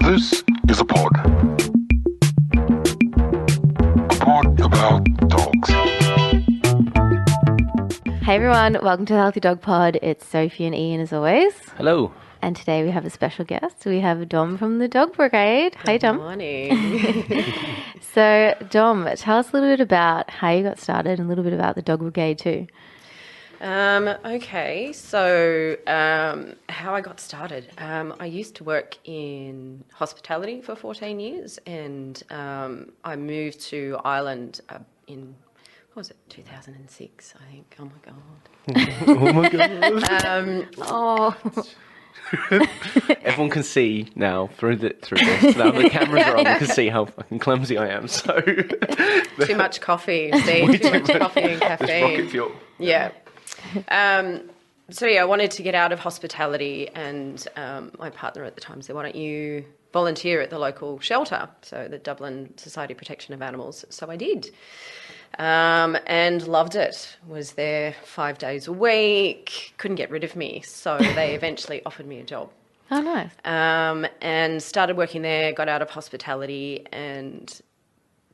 This is a pod. A pod about dogs. Hey everyone, welcome to the Healthy Dog Pod. It's Sophie and Ian as always. Hello. And today we have a special guest. We have Dom from the Dog Brigade. Hi Dom. Good morning. So Dom, tell us a little bit about how you got started and a little bit about the Dog Brigade too. Okay, so how I got started. I used to work in hospitality for 14 years and I moved to Ireland in, what was it, 2006, I think. Oh my God. Oh my God. Everyone can see now through this. Now the cameras are on, they can see how fucking clumsy I am. So Too much coffee, Steve. Too much coffee and it's rocket caffeine. fuel. Yeah. So I wanted to get out of hospitality and my partner at the time said, why don't you volunteer at the local shelter, so the Dublin Society of Protection of Animals. So I did and loved it. Was there 5 days a week, couldn't get rid of me. So they eventually offered me a job. Oh, nice. And started working there, got out of hospitality and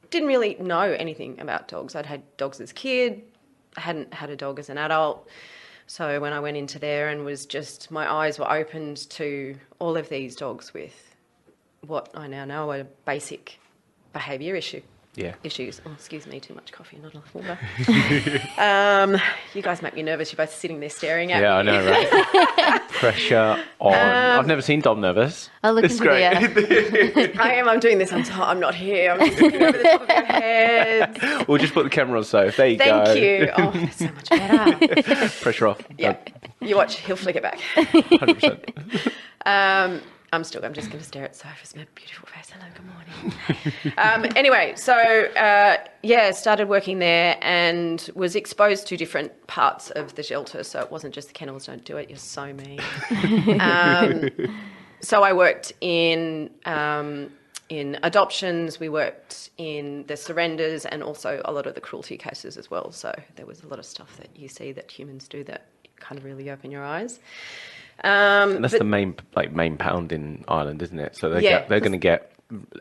didn't really know anything about dogs. I'd had dogs as a kid, hadn't had a dog as an adult. So when I went into there and was just, my eyes were opened to all of these dogs with what I now know are basic behaviour issues. Oh, excuse me, too much coffee, not enough water. You guys make me nervous. You're both sitting there staring at me. Yeah, I know, right? Pressure on. I've never seen Dom nervous. I'll look It's into great. I am. I'm doing this. I'm not here. I'm just looking over the top of your head. We'll just put the camera on, so there you go. Thank you. Oh, that's so much better. Pressure off. Yeah. You watch. He'll flick it back. 100%. I'm just going to stare at Sophie's beautiful face. Hello, good morning. Anyway, so, started working there and was exposed to different parts of the shelter. So it wasn't just the kennels, don't do it, you're so mean. So I worked in adoptions, we worked in the surrenders and also a lot of the cruelty cases as well. So there was a lot of stuff that you see that humans do that kind of really open your eyes. And that's the main pound in Ireland, isn't it? So they're going to get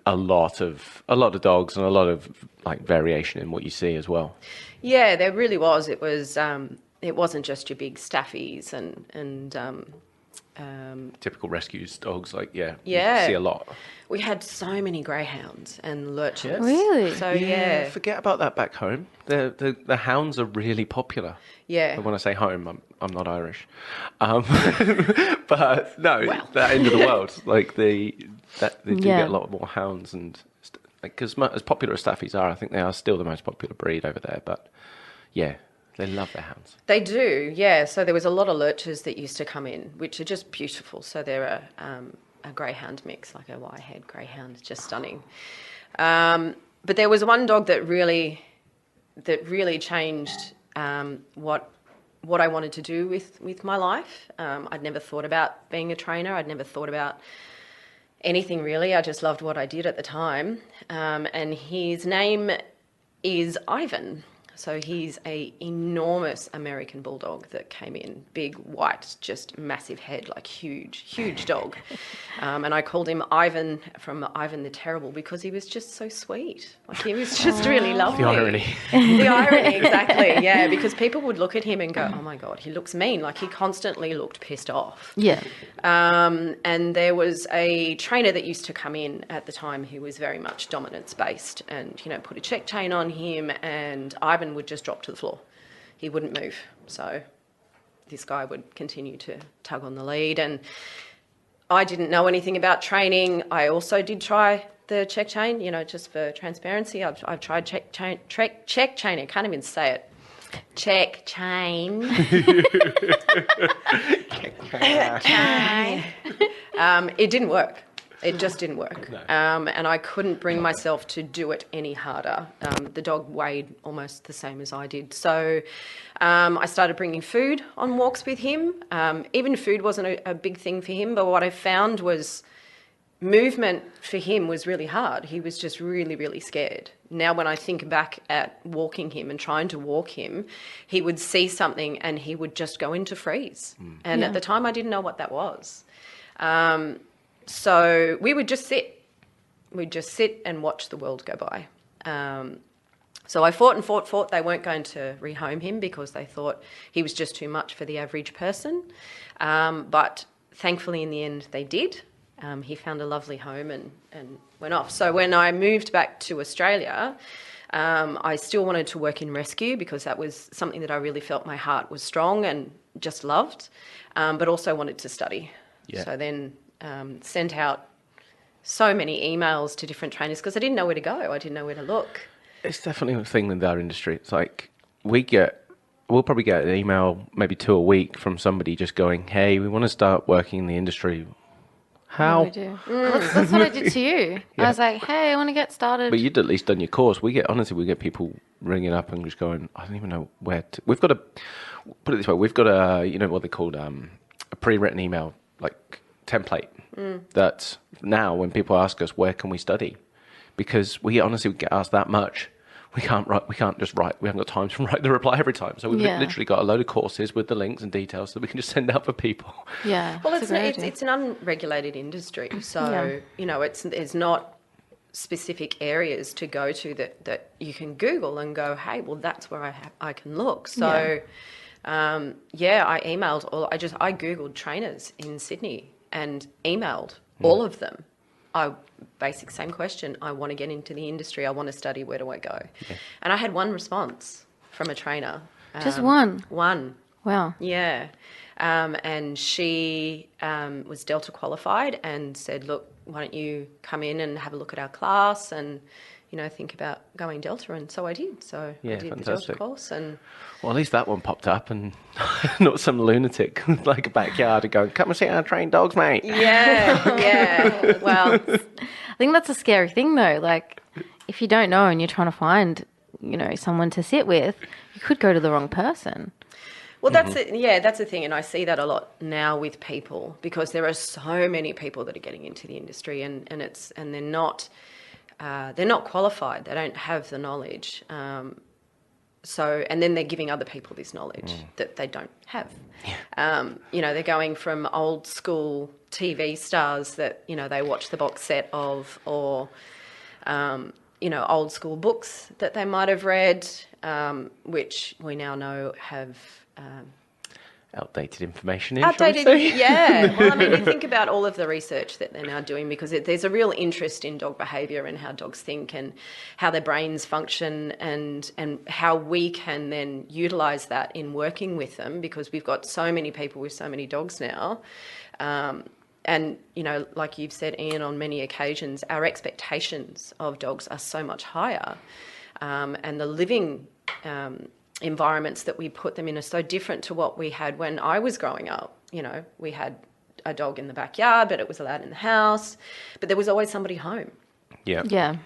a lot of dogs and a lot of like variation in what you see as well. Yeah, there really was. It wasn't just your big staffies and typical rescues dogs. You Yeah. see a lot. We had so many greyhounds and lurchers. Really? So yeah. Forget about that back home. The hounds are really popular. Yeah. And when I say home, I'm not Irish, but no, Well. that end of the world. They do get a lot more hounds and because as popular as staffies are, I think they are still the most popular breed over there. But yeah, they love their hounds. They do, yeah. So there was a lot of lurchers that used to come in, which are just beautiful. So they're a greyhound mix, like a white-haired greyhound, just stunning. But there was one dog that really changed what I wanted to do with my life. I'd never thought about being a trainer. I'd never thought about anything really. I just loved what I did at the time. And his name is Ivan. So he's a enormous American bulldog that came in, big, white, just massive head, like huge dog. And I called him Ivan from Ivan the Terrible because he was just so sweet. Like he was just really lovely. The irony. The irony, exactly, yeah, because people would look at him and go, oh my God, he looks mean. Like he constantly looked pissed off. Yeah. And there was a trainer that used to come in at the time who was very much dominance-based and, put a check chain on him and Ivan would just drop to the floor. He wouldn't move. So this guy would continue to tug on the lead and I didn't know anything about training. I also did try the check chain, just for transparency. I've tried check chain. I can't even say it. Check chain. It didn't work. It just didn't work. No. And I couldn't bring myself to do it any harder. The dog weighed almost the same as I did. So I started bringing food on walks with him. Even food wasn't a big thing for him, but what I found was movement for him was really hard. He was just really, really scared. Now when I think back at walking him and trying to walk him, he would see something and he would just go into freeze. And at the time I didn't know what that was. So we would just sit. We'd just sit and watch the world go by. So I fought and fought. They weren't going to rehome him because they thought he was just too much for the average person. But thankfully, in the end, they did. He found a lovely home and went off. So when I moved back to Australia, I still wanted to work in rescue because that was something that I really felt my heart was strong and just loved, but also wanted to study. Yeah. So then sent out so many emails to different trainers because I didn't know where to go. I didn't know where to look. It's definitely a thing with our industry. It's like we'll probably get an email, maybe 2 a week, from somebody just going, "Hey, we want to start working in the industry." How? We do. That's what I did to you. Yeah. I was like, "Hey, I want to get started." But you'd at least done your course. We get people ringing up and just going, "I don't even know where to." We've got put it this way. We've got what they called a pre-written email like template that now when people ask us where can we study, because we honestly get asked that much. We can't just write. We haven't got time to write the reply every time. So we've literally got a load of courses with the links and details that we can just send out for people. Yeah. Well, it's an unregulated industry. So, it's not specific areas to go to that you can Google and go, hey, well, that's where I can look. So, I emailed I Googled trainers in Sydney and emailed all of them. Basic same question. I want to get into the industry. I want to study. Where do I go? Yeah. And I had one response from a trainer. Just one? One. Wow. Yeah. And she was Delta qualified and said, look, why don't you come in and have a look at our class and, think about going Delta. And so I did. So I did the Delta course. And well, at least that one popped up and not some lunatic like a backyard going, come and see how I train dogs, mate. Yeah. Well, I think that's a scary thing though. Like if you don't know and you're trying to find, someone to sit with, you could go to the wrong person. Well, that's it. Yeah, that's the thing, and I see that a lot now with people because there are so many people that are getting into the industry, and they're not qualified. They don't have the knowledge. And then they're giving other people this knowledge that they don't have. Yeah. They're going from old school TV stars that they watch the box set of, or old school books that they might have read, which we now know have outdated information. Yeah. Well, you think about all of the research that they're now doing because there's a real interest in dog behaviour and how dogs think and how their brains function and how we can then utilise that in working with them because we've got so many people with so many dogs now. And, like you've said, Ian, on many occasions, our expectations of dogs are so much higher. And the living environments that we put them in are so different to what we had when I was growing up. We had a dog in the backyard, but it was allowed in the house. But there was always somebody home. Yeah. Yeah.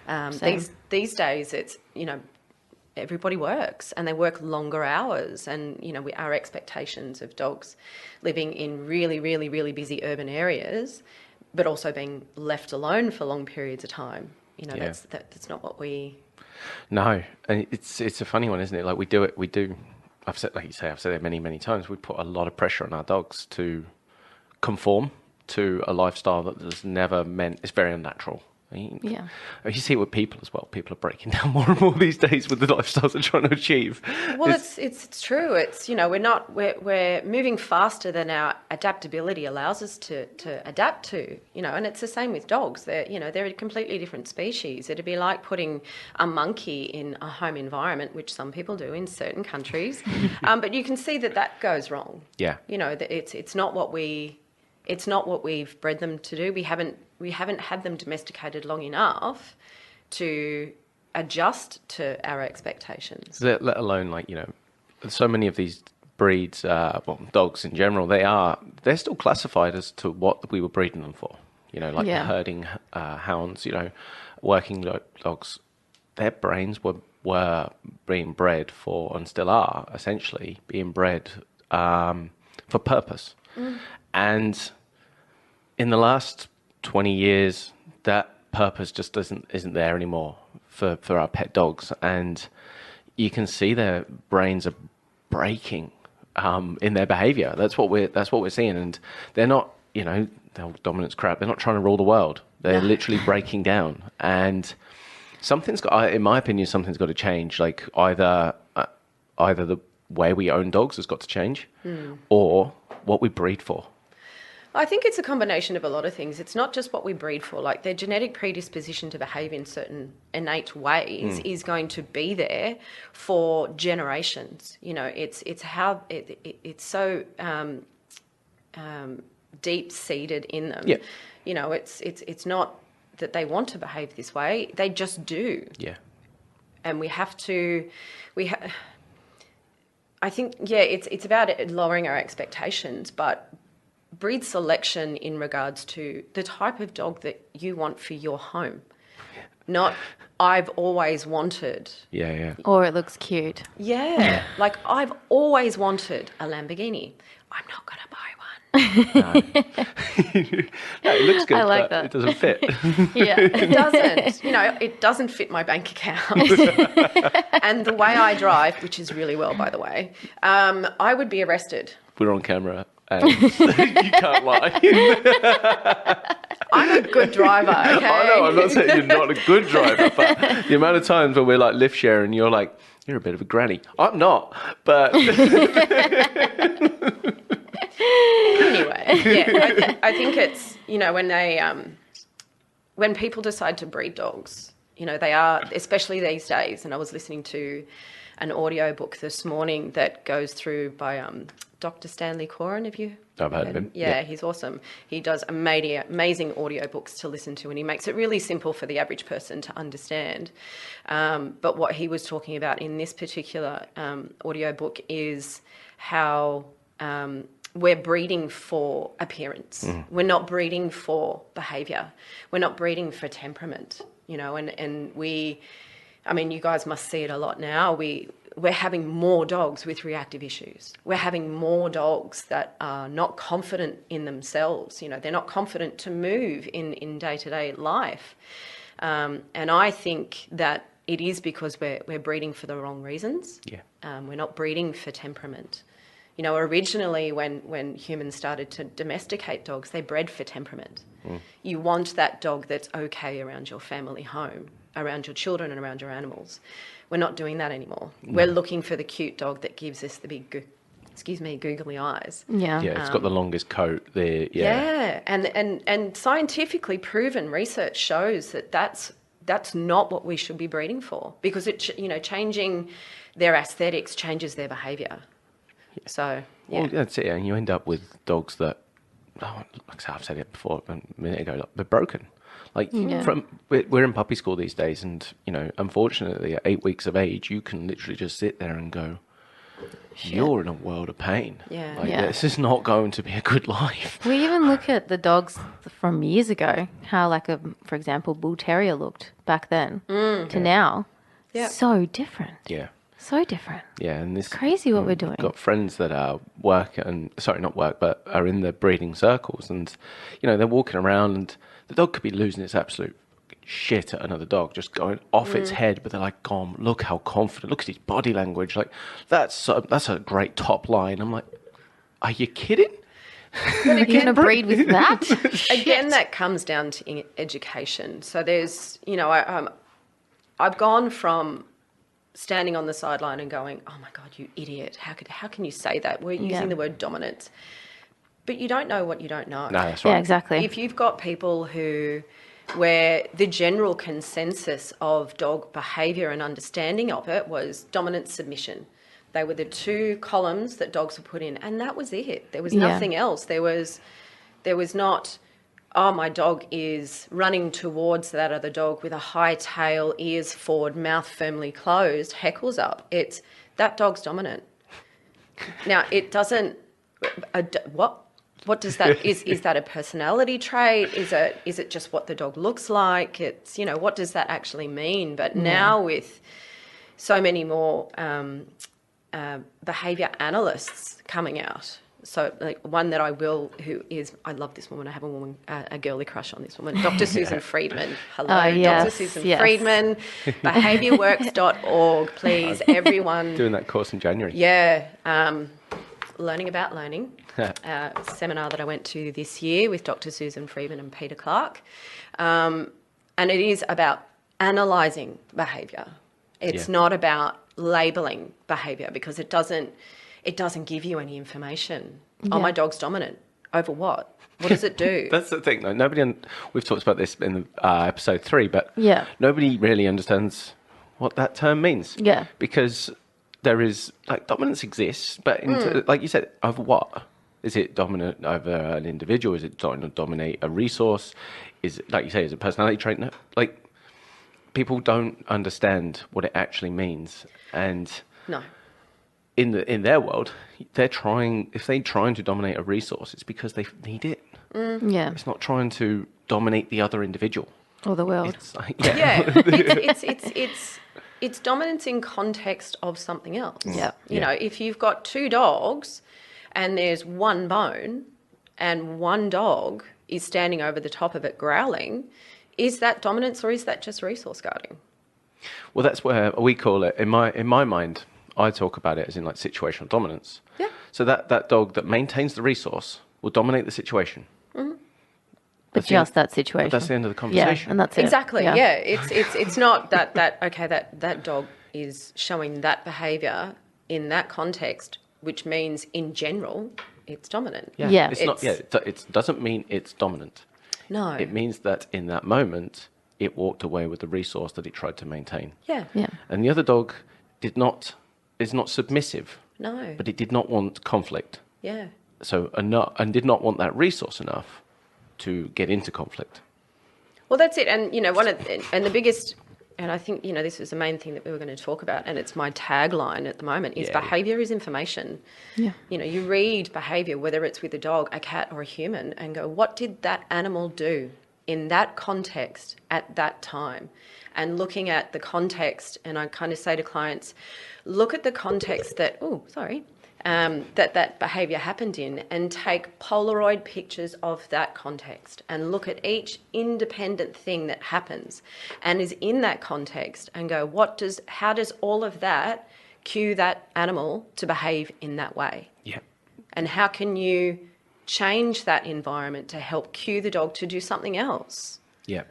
These days, it's, everybody works and they work longer hours. And, our expectations of dogs living in really, really, really busy urban areas, but also being left alone for long periods of time. That's not what we... No, and it's a funny one, isn't it? Like we do. I've said it many, many times. We put a lot of pressure on our dogs to conform to a lifestyle that has never meant. It's very unnatural. Yeah. You see it with people as well. People are breaking down more and more these days with the lifestyles they're trying to achieve. Well, it's true. It's we're moving faster than our adaptability allows us to adapt to. And it's the same with dogs. They're a completely different species. It'd be like putting a monkey in a home environment, which some people do in certain countries, but you can see that goes wrong. Yeah. It's not what we've bred them to do. We haven't had them domesticated long enough to adjust to our expectations. Let alone so many of these breeds, dogs in general, they're still classified as to what we were breeding them for. The herding hounds, working dogs, their brains were being bred for, and still are essentially being bred for purpose. And in the last 20 years, that purpose just isn't there anymore for our pet dogs, and you can see their brains are breaking in their behaviour. That's what we're seeing, and they're not the whole dominance crap. They're not trying to rule the world. They're literally breaking down. And in my opinion, something's got to change. Like either the way we own dogs has got to change, or what we breed for. I think it's a combination of a lot of things. It's not just what we breed for. Like their genetic predisposition to behave in certain innate ways is going to be there for generations. You know, it's how it's so deep seated in them. Yeah. You know, it's not that they want to behave this way; they just do. Yeah. And we have to. I think it's about lowering our expectations, but breed selection in regards to the type of dog that you want for your home. Not, I've always wanted. Yeah. Or it looks cute. Yeah. Like, I've always wanted a Lamborghini. I'm not going to buy one. No, it looks good, I like but that. it doesn't fit. Yeah. It doesn't. You know, it doesn't fit my bank account. And the way I drive, which is really well, by the way, I would be arrested. We're on camera. And you can't lie. I'm a good driver, okay? I know, I'm not saying you're not a good driver, but the amount of times when we're like lift sharing, you're like, you're a bit of a granny. I'm not, but... Anyway, yeah, I think it's, you know, when people decide to breed dogs, you know, they are, especially these days, and I was listening to an audio book this morning that goes through by Dr. Stanley Coren. Have you? I've heard of him. Yeah, he's awesome. He does amazing audio books to listen to, and he makes it really simple for the average person to understand. But what he was talking about in this particular audio book is how we're breeding for appearance. We're not breeding for behaviour. We're not breeding for temperament, you know, and we... I mean, you guys must see it a lot now. We're having more dogs with reactive issues. We're having more dogs that are not confident in themselves. You know, they're not confident to move in day-to-day life. And I think that it is because we're breeding for the wrong reasons. Yeah. We're not breeding for temperament. You know, originally when humans started to domesticate dogs, they bred for temperament. You want that dog that's okay around your family home, around your children and around your animals. We're not doing that anymore. We're looking for the cute dog that gives us the big, googly eyes. Yeah. Yeah, it's got the longest coat there. Yeah, and scientifically proven research shows that that's not what we should be breeding for, because changing their aesthetics changes their behaviour. Yeah. So yeah, Well, that's it, and you end up with dogs that, like I've said it before a minute ago, like, they're broken. Like we're in puppy school these days, and you know, unfortunately, at 8 weeks of age, you can literally just sit there and go, "You're in a world of pain. Yeah. Like, this is not going to be a good life." We even look at the dogs from years ago, how for example, Bull Terrier looked back then to now. Yeah. So different. Yeah. So different. Yeah, and this Crazy what we're doing. Got friends that are are in the breeding circles, and you know, they're walking around, and the dog could be losing its absolute shit at another dog, just going off its head, but they're like, "God, look how confident! Look at his body language! Like that's a great top line." I'm like, "Are you kidding?" You're going to breed with that? Again, that comes down to education. So there's, you know, I've gone from standing on the sideline and going, "Oh my God, you idiot! How can you say that? We're using the word dominance." But you don't know what you don't know. No, that's right. Yeah, exactly. If you've got people where the general consensus of dog behaviour and understanding of it was dominant submission. They were the two columns that dogs were put in, and that was it. There was nothing else. There was not, "Oh, my dog is running towards that other dog with a high tail, ears forward, mouth firmly closed, heckles up." It's, that dog's dominant. Now, it doesn't... What does that... Is that a personality trait? Is it just what the dog looks like? It's, you know, what does that actually mean? But now with so many more behaviour analysts coming out, so like one that I love this woman. I have a girly crush on this woman, Dr. Susan Friedman. Hello, yes, Dr. Susan Friedman, behaviourworks.org, please, everyone. Doing that course in January. Yeah. Learning About Learning, a seminar that I went to this year with Dr. Susan Freeman and Peter Clark. And it is about analysing behaviour. It's not about labelling behaviour, because it doesn't give you any information. Oh, my dog's dominant. Over what? What does it do? That's the thing, though. We've talked about this in episode 3, but nobody really understands what that term means. Yeah. Because there is, like, dominance exists, but like you said, over what? Is it dominant over an individual? Is it trying to dominate a resource? Is it, like you say, is it personality trait? No, like, people don't understand what it actually means. And No. in their world, if they're trying to dominate a resource, it's because they need it. Yeah. It's not trying to dominate the other individual. Or the world. It's like, It's dominance in context of something else. Yeah. You know, if you've got 2 dogs and there's one bone and one dog is standing over the top of it growling, is that dominance or is that just resource guarding? Well, that's where we call it, in my mind, I talk about it as in like situational dominance. Yeah. So that dog that maintains the resource will dominate the situation. But just that situation. But that's the end of the conversation. Yeah, and that's it. Exactly. Yeah. It's not that dog is showing that behaviour in that context, which means in general it's dominant. Yeah. It doesn't mean it's dominant. No. It means that in that moment it walked away with the resource that it tried to maintain. Yeah. Yeah. And the other dog is not submissive. No. But it did not want conflict. Yeah. So and did not want that resource enough to get into conflict. Well, that's it. And, you know, the biggest, and I think, you know, this is the main thing that we were going to talk about, and it's my tagline at the moment, is behaviour is information. Yeah. You know, you read behaviour, whether it's with a dog, a cat or a human, and go, what did that animal do in that context at that time? And looking at the context, and I kind of say to clients, look at the context that behaviour happened in, and take Polaroid pictures of that context and look at each independent thing that happens and is in that context and go, how does all of that cue that animal to behave in that way? Yeah. And how can you change that environment to help cue the dog to do something else? Yeah.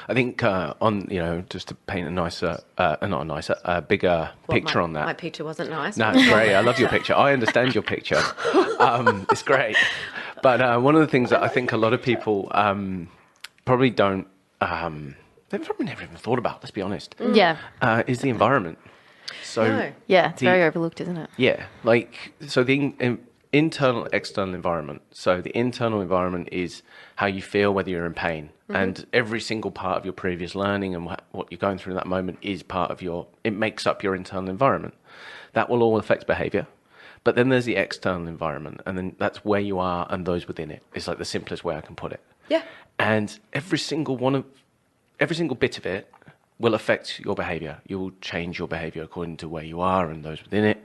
I think just to paint a bigger picture on that. My picture wasn't nice. No, it's great. I love your picture. I understand your picture. It's great. But one of the things that I think a lot of people probably don't, they've probably never even thought about, let's be honest. Yeah. Is the environment. So No. Yeah, it's very overlooked, isn't it? Yeah, so the internal, external environment. So the internal environment is how you feel, whether you're in pain. And every single part of your previous learning and what you're going through in that moment is part of it makes up your internal environment. That will all affect behaviour. But then there's the external environment, and then that's where you are and those within it. It's like the simplest way I can put it. Yeah. And every single bit of it will affect your behaviour. You will change your behaviour according to where you are and those within it,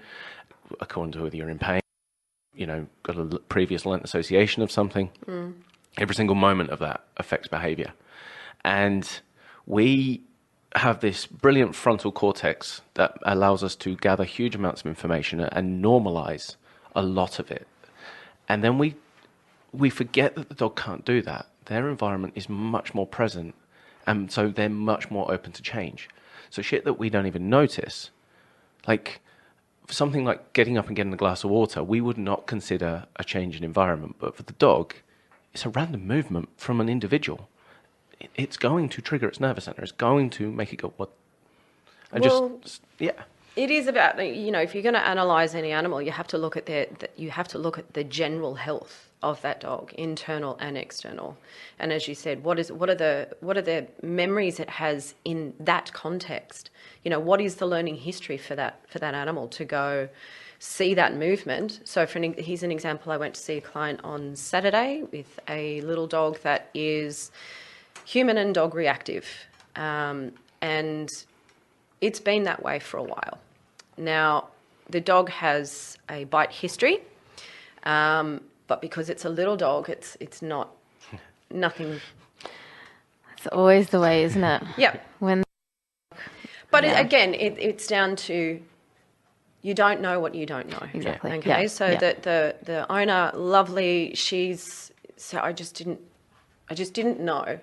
according to whether you're in pain, got a previous learnt association of something. Every single moment of that affects behaviour. And we have this brilliant frontal cortex that allows us to gather huge amounts of information and normalise a lot of it. And then we forget that the dog can't do that. Their environment is much more present, and so they're much more open to change. So shit that we don't even notice, like something like getting up and getting a glass of water, we would not consider a change in environment. But for the dog, it's a random movement from an individual. It's going to trigger its nervous center. It's going to make it go, what? And It is about, if you're going to analyse any animal, you have to look at the general health of that dog, internal and external. And as you said, what are the memories it has in that context? What is the learning history for that animal to go see that movement? So here's an example. I went to see a client on Saturday with a little dog that is human and dog reactive. And it's been that way for a while. Now, the dog has a bite history, but because it's a little dog, it's nothing. It's always the way, isn't it? Yeah. But again, it's down to, You don't know what you don't know. Exactly. Okay. Yeah. So Yeah. the owner, lovely. So I just didn't know.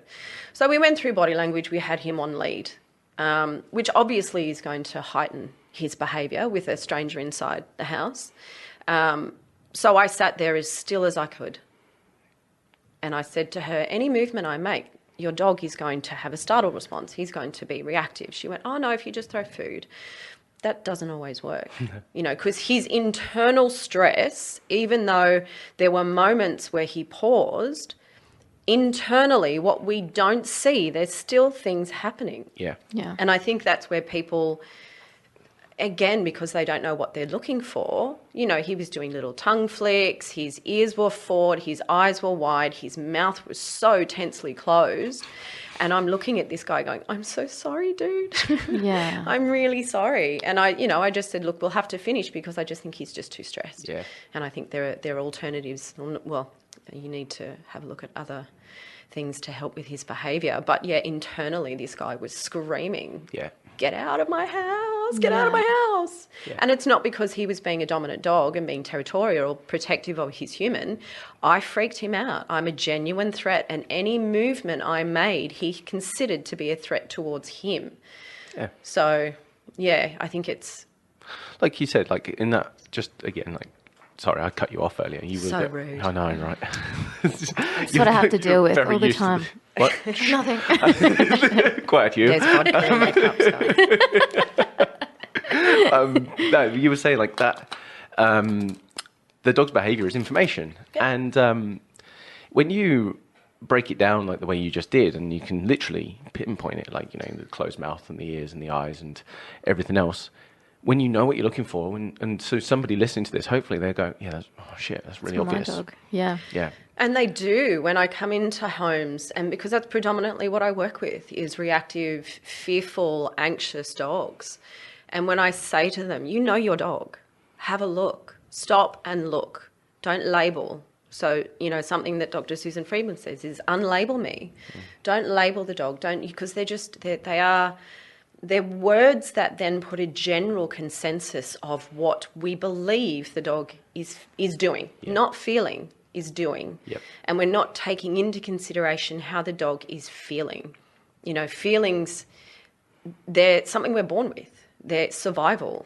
So we went through body language. We had him on lead, which obviously is going to heighten his behaviour with a stranger inside the house. So I sat there as still as I could. And I said to her, any movement I make, your dog is going to have a startled response. He's going to be reactive. She went, oh no, if you just throw food. That doesn't always work, because his internal stress, even though there were moments where he paused, internally, what we don't see, there's still things happening. Yeah. Yeah. And I think that's where people, again, because they don't know what they're looking for, he was doing little tongue flicks, his ears were forward, his eyes were wide, his mouth was so tensely closed. And I'm looking at this guy going, I'm so sorry, dude. Yeah. I'm really sorry. And I just said, look, we'll have to finish because I just think he's just too stressed. Yeah. And I think there are alternatives. Well, you need to have a look at other things to help with his behaviour. But yeah, internally, this guy was screaming, Yeah. get out of my house, get out of my house. Yeah. And it's not because he was being a dominant dog and being territorial or protective of his human. I freaked him out. I'm a genuine threat, and any movement I made, he considered to be a threat towards him. Yeah. So, yeah, I think it's Like you said, like in that, just again, like, sorry, I cut you off earlier. You were So a bit- rude. I know, right? That's what I have to deal with Very all the used to time. this. What? Nothing. Quite a few. there's vodka in that cup. So. No, you were saying like that. The dog's behaviour is information, and when you break it down like the way you just did, and you can literally pinpoint it, like the closed mouth and the ears and the eyes and everything else. When you know what you're looking for, and so somebody listening to this, hopefully they go, yeah, that's really My obvious. dog. Yeah. Yeah, And they do when I come into homes, and because that's predominantly what I work with is reactive, fearful, anxious dogs. And when I say to them, you know your dog, have a look, stop and look, don't label. So, something that Dr. Susan Friedman says is unlabel me. Don't label the dog, because they're words that then put a general consensus of what we believe the dog is doing, not feeling, is doing. Yep. And we're not taking into consideration how the dog is feeling. Feelings, they're something we're born with. They're survival.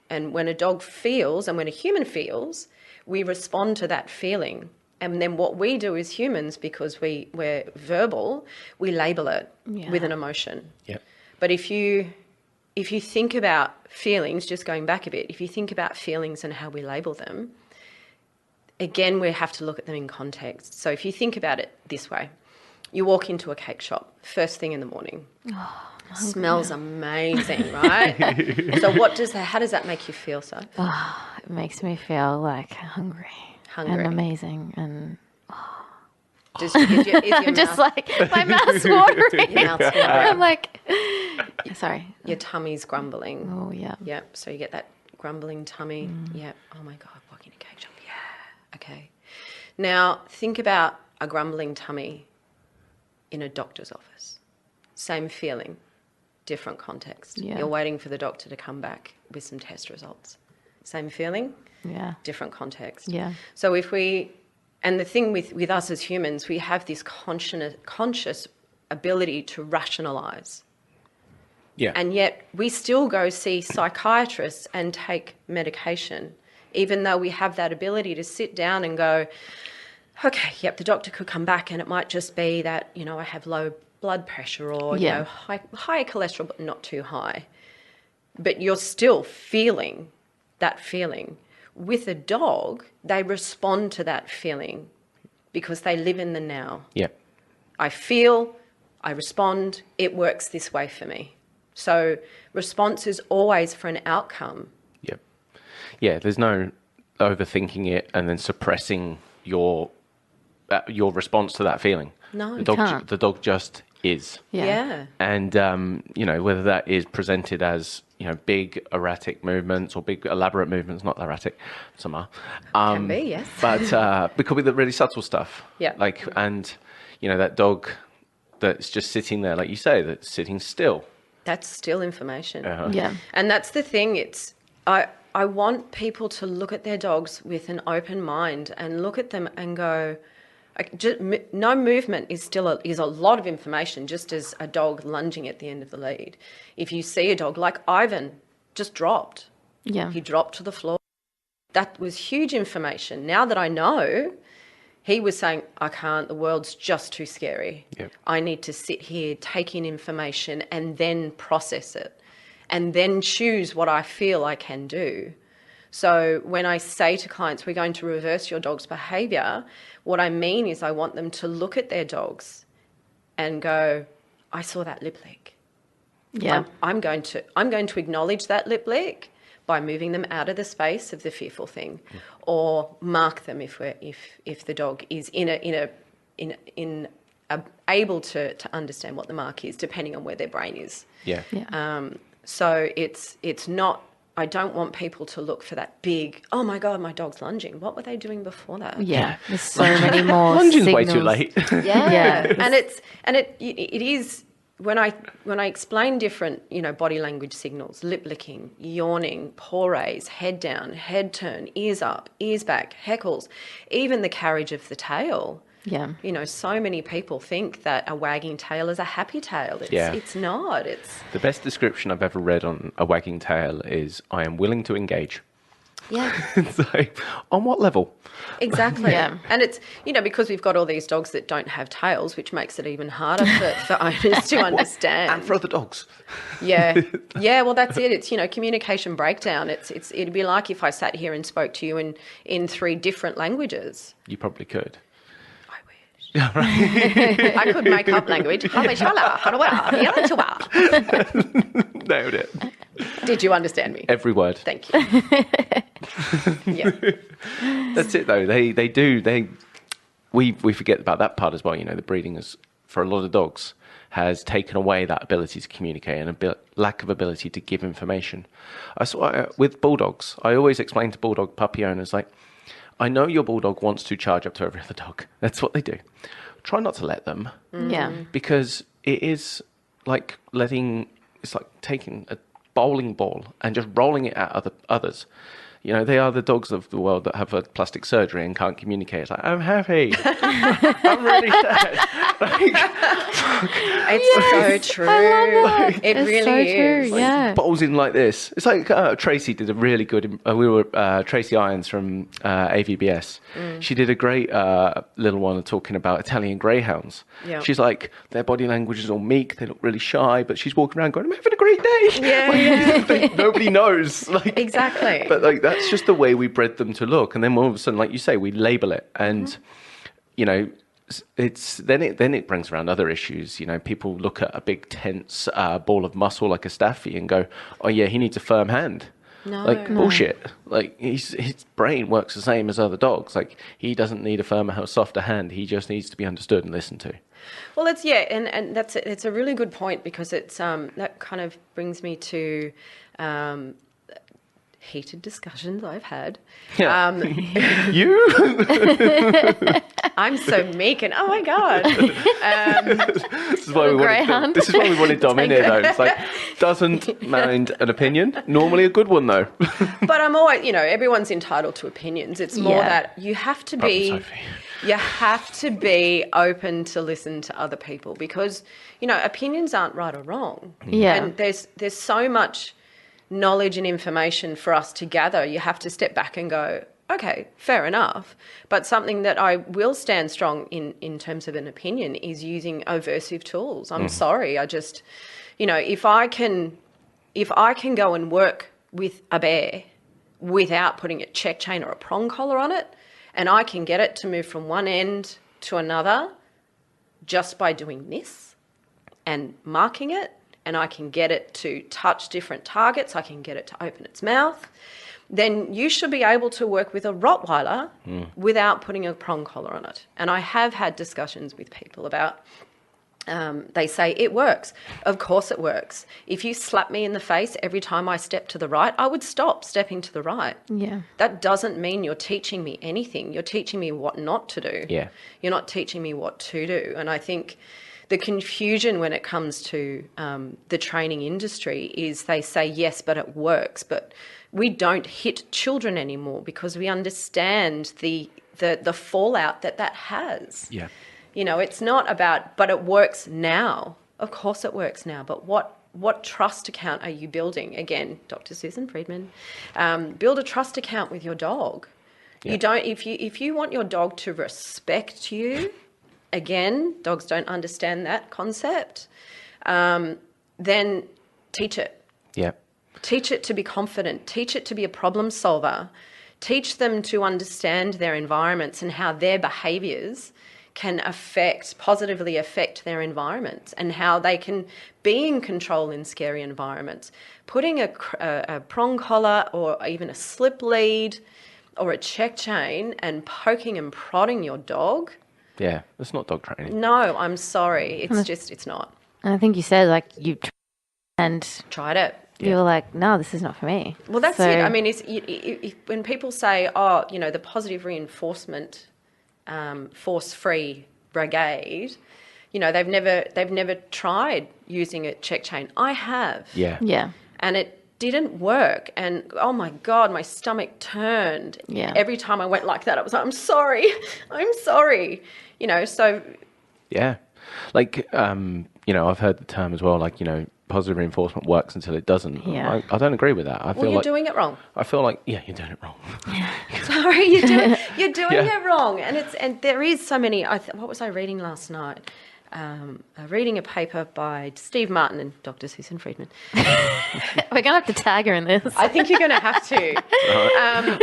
And when a dog feels and when a human feels, we respond to that feeling. And then what we do as humans, because we're verbal, we label it with an emotion. yeah, But if you think about feelings, just going back a bit, if you think about feelings and how we label them, again, we have to look at them in context. So if you think about it this way, you walk into a cake shop first thing in the morning. Oh, Smells amazing, right? So how does that make you feel, so? It makes me feel like hungry. Hungry. And amazing. And Is your just mouth, like my mouth's watering. your mouth's watering? I'm like, sorry. Your tummy's grumbling. Oh, yeah. Yep. So you get that grumbling tummy. Yep. Oh my God, walking in a cake shop. Yeah. Okay. Now think about a grumbling tummy in a doctor's office. Same feeling, different context. Yeah. You're waiting for the doctor to come back with some test results. Same feeling, Yeah. different context. Yeah. So and the thing with us as humans, we have this conscious ability to rationalise. yeah, And yet we still go see psychiatrists and take medication, even though we have that ability to sit down and go, okay, yep, the doctor could come back and it might just be that, I have low blood pressure or, high cholesterol, but not too high. But you're still feeling that feeling. With a dog, they respond to that feeling because they live in the now. yeah, I feel, I respond, it works this way for me. So response is always for an outcome. yeah, yeah. There's no overthinking it and then suppressing your response to that feeling. No, the dog, can't. the dog just is. Yeah. And, whether that is presented as, big erratic movements or big elaborate movements, not erratic, some are. Can be, yes. But it could be the really subtle stuff. Yeah. Like, and, that dog that's just sitting there, like you say, that's sitting still. That's still information. Uh-huh. Yeah. And that's the thing. I want people to look at their dogs with an open mind and look at them and go, no movement is is a lot of information, just as a dog lunging at the end of the lead. If you see a dog like Ivan just dropped, he dropped to the floor. That was huge information. Now that I know, he was saying, I can't, the world's just too scary. Yep. I need to sit here, take in information and then process it and then choose what I feel I can do. So when I say to clients, we're going to reverse your dog's behaviour, what I mean is I want them to look at their dogs and go, I saw that lip lick. Yeah. I'm going to acknowledge that lip lick by moving them out of the space of the fearful thing, or mark them if the dog is able to understand what the mark is, depending on where their brain is. Yeah. So it's not. I don't want people to look for that big, oh my God, my dog's lunging. What were they doing before that? Yeah. There's so many more Lunging's signals. way too late. Yeah. And it is when I explain different, body language signals, lip licking, yawning, paw raise, head down, head turn, ears up, ears back, heckles, even the carriage of the tail. Yeah. So many people think that a wagging tail is a happy tail. It's not. It's The best description I've ever read on a wagging tail is, I am willing to engage. yeah. It's like, on what level? Exactly. Yeah. And it's, because we've got all these dogs that don't have tails, which makes it even harder for owners to understand. And for other dogs. Yeah. Yeah, well, that's it. It's, communication breakdown. It'd be like if I sat here and spoke to you in 3 different languages. You probably could. I wish. I could make up language. Nailed it. Did you understand me? Every word. Thank you. Yeah. That's it, though. We forget about that part as well. The breeding is, for a lot of dogs, has taken away that ability to communicate and a lack of ability to give information. I saw with bulldogs, I always explain to bulldog puppy owners, like, I know your bulldog wants to charge up to every other dog. That's what they do. Try not to let them. Yeah. Because it is like it's like taking a bowling ball and just rolling it at others. They are the dogs of the world that have had plastic surgery and can't communicate. It's like, I'm happy. I'm really sad. It's so true. It It's really so is. true. Yeah. Bowls in like this. It's like Tracy did a really good. Tracy Irons from AVBS. She did a great little one talking about Italian greyhounds. Yeah. She's like, their body language is all meek. They look really shy, but she's walking around going, "I'm having a great day." Yeah. Nobody knows. Exactly. But that's just the way we bred them to look, and then all of a sudden, like you say, we label it, and it's then it brings around other issues. People look at a big tense ball of muscle like a staffy and go, "Oh yeah, he needs a firm hand." No. Bullshit. Like his brain works the same as other dogs. Like he doesn't need a firmer, softer hand. He just needs to be understood and listened to. Well, and it's a really good point, because it's that kind of brings me to heated discussions I've had. Yeah. You? I'm so meek, and oh my God. This is why we wanted Dom in here, though. It's like, doesn't mind an opinion. Normally a good one, though. But I'm always, everyone's entitled to opinions. It's more that you have to be open to listen to other people, because, opinions aren't right or wrong. Yeah. And there's so much knowledge and information for us to gather. You have to step back and go, okay, fair enough. But something that I will stand strong in terms of an opinion is using aversive tools. I'm sorry. I just, if I can go and work with a bear without putting a check chain or a prong collar on it, and I can get it to move from one end to another just by doing this and marking it, and I can get it to touch different targets, I can get it to open its mouth, then you should be able to work with a Rottweiler without putting a prong collar on it. And I have had discussions with people about, they say, it works. Of course it works. If you slap me in the face every time I step to the right, I would stop stepping to the right. Yeah. That doesn't mean you're teaching me anything. You're teaching me what not to do. Yeah. You're not teaching me what to do. And I think the confusion when it comes to the training industry is they say, yes, but it works. But we don't hit children anymore because we understand the fallout that has. Yeah. You know, it's not about, but it works now. Of course it works now, but what trust account are you building? Again, Dr. Susan Friedman, build a trust account with your dog. Yeah. You don't, if you want your dog to respect you, again, dogs don't understand that concept, then teach it. Yeah. Teach it to be confident. Teach it to be a problem solver. Teach them to understand their environments and how their behaviours can positively affect their environments and how they can be in control in scary environments. Putting a prong collar or even a slip lead or a check chain and poking and prodding your dog. Yeah, that's not dog training. No, I'm sorry. It's not. And I think you said, like, you tried it. You were like, no, this is not for me. Well, that's it. I mean, when people say, oh, you know, the positive reinforcement force-free brigade, you know, they've never tried using a check chain. I have. Yeah. Yeah. And it didn't work. And oh my God, my stomach turned. Yeah. Every time I went like that, I was like, I'm sorry. You know, so. Yeah. Like, you know, I've heard the term as well, like, you know, positive reinforcement works until it doesn't. Yeah. I don't agree with that. I feel you're doing it wrong. I feel like, yeah, you're doing it wrong. Sorry, you're doing it wrong. And there is so many. What was I reading last night? Reading a paper by Steve Martin and Dr. Susan Friedman. We're going to have to tag her in this. I think you're going to have to.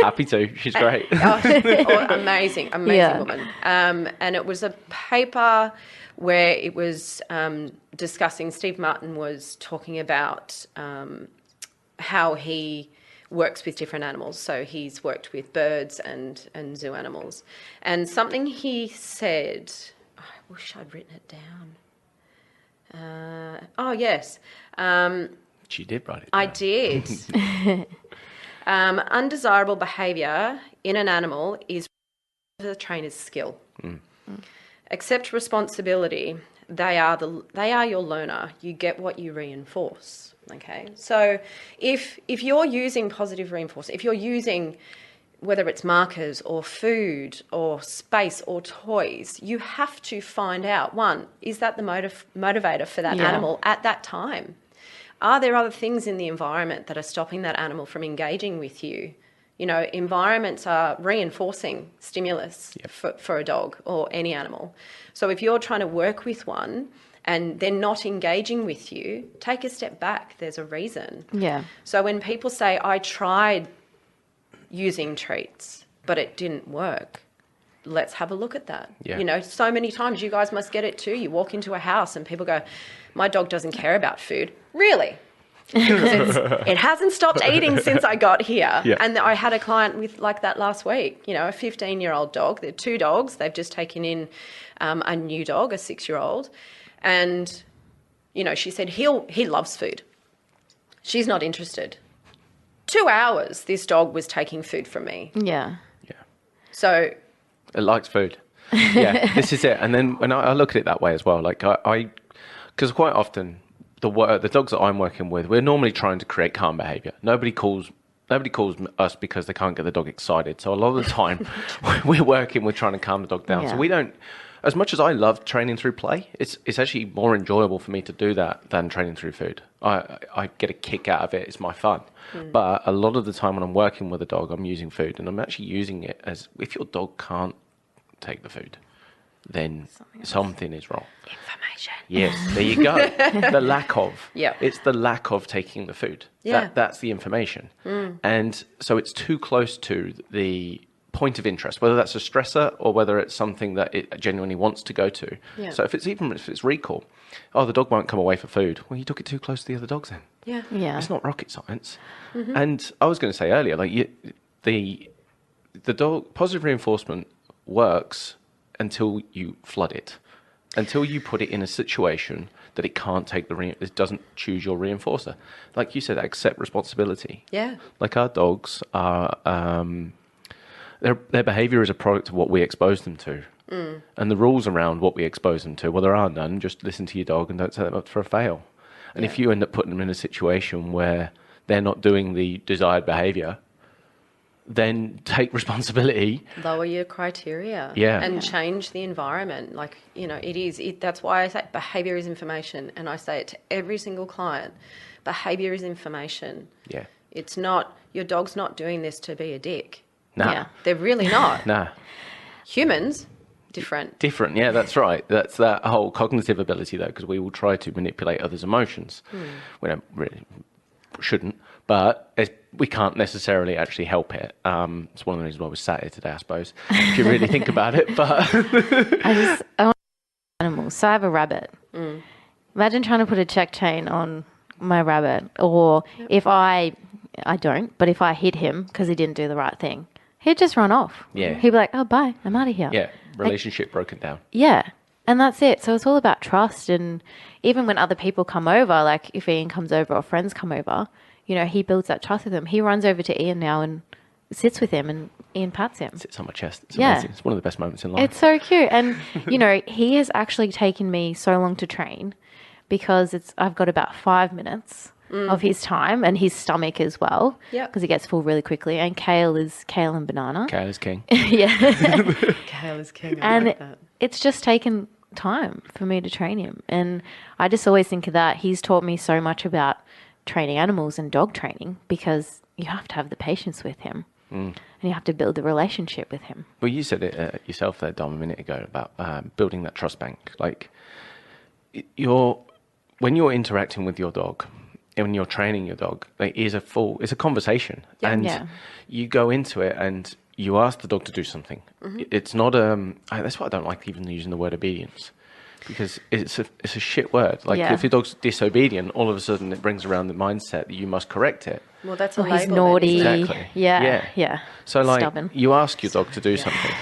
Happy to. She's great. Amazing woman. And it was a paper where it was discussing, Steve Martin was talking about how he works with different animals. So he's worked with birds and zoo animals. And something he said, I wish I'd written it down. Yes. She did write it down. I did. Undesirable behaviour in an animal is the trainer's skill. Accept responsibility. They are your learner. You get what you reinforce. Okay. So if you're using positive reinforcement, if you're using whether it's markers or food or space or toys, you have to find out, one, is that the motivator for that animal at that time? Are there other things in the environment that are stopping that animal from engaging with you? You know, environments are reinforcing stimulus for a dog or any animal. So if you're trying to work with one and they're not engaging with you, take a step back. There's a reason. Yeah. So when people say, I tried using treats, but it didn't work, let's have a look at that. Yeah. You know, so many times you guys must get it too. You walk into a house and people go, my dog doesn't care about food. Really? It hasn't stopped eating since I got here. Yeah. And I had a client with like that last week, you know, a 15-year-old dog. They're two dogs. They've just taken in a new dog, a 6-year-old. And, you know, she said, he loves food. She's not interested. 2 hours, this dog was taking food from me. Yeah. Yeah. So. It likes food. Yeah, this is it. And then when I look at it that way as well, like because quite often the dogs that I'm working with, we're normally trying to create calm behaviour. Nobody calls us because they can't get the dog excited. So a lot of the time we're trying to calm the dog down. Yeah. So we don't, as much as I love training through play, it's actually more enjoyable for me to do that than training through food. I get a kick out of it. It's my fun. But a lot of the time when I'm working with a dog, I'm using food, and I'm actually using it as, if your dog can't take the food, then something is wrong. Information. Yes, there you go. The lack of. Yeah. It's the lack of taking the food. Yeah. That's the information. And so it's too close to the point of interest, whether that's a stressor or whether it's something that it genuinely wants to go to. Yeah. So if it's recall, the dog won't come away for food. Well, you took it too close to the other dogs then. Yeah. Yeah. It's not rocket science. And I was going to say earlier, like the dog positive reinforcement works until you flood it, until you put it in a situation that it can't take it doesn't choose your reinforcer. Like you said, accept responsibility. Yeah. Like our dogs are, their behaviour is a product of what we expose them to. And the rules around what we expose them to, well, there are none. Just listen to your dog and don't set them up for a fail. And if you end up putting them in a situation where they're not doing the desired behaviour, then take responsibility. Lower your criteria. And change the environment. Like, you know, that's why I say behaviour is information. And I say it to every single client. Behaviour is information. Yeah. It's not, your dog's not doing this to be a dick. Nah. Yeah, they're really not. Nah. Humans, different. Different, yeah, that's right. That's that whole cognitive ability, though, because we will try to manipulate others' emotions. We don't really, shouldn't, but we can't necessarily actually help it. It's one of the reasons why we're sat here today, I suppose, if you really think about it. But I want animals. So I have a rabbit. Imagine trying to put a check chain on my rabbit, or if I don't, but if I hit him because he didn't do the right thing, he'd just run off. Yeah. He'd be like, oh, bye, I'm out of here. yeah, relationship broken down. Yeah. And that's it. So it's all about trust. And even when other people come over, like if Ian comes over or friends come over, you know, he builds that trust with them. He runs over to Ian now and sits with him, and Ian pats him. Sits on my chest. It's amazing. It's one of the best moments in life. It's so cute. And, you know, he has actually taken me so long to train because I've got about 5 minutes of his time, and his stomach as well. Yeah. Because he gets full really quickly. And kale and banana. Kale is king. Yeah. Kale is king. And it's just taken time for me to train him. And I just always think of that. He's taught me so much about training animals and dog training, because you have to have the patience with him. And you have to build a relationship with him. Well, you said it yourself there, Dom, a minute ago about building that trust bank. Like, when you're interacting with your dog, and when you're training your dog, it's a conversation. And you go into it and you ask the dog to do something. It's not that's why I don't like even using the word obedience, because it's a shit word. Like, if your dog's disobedient, all of a sudden it brings around the mindset that you must correct it. Well, that's a He's label. naughty. Exactly. Yeah. So, like, Stubborn. you ask your dog to do something,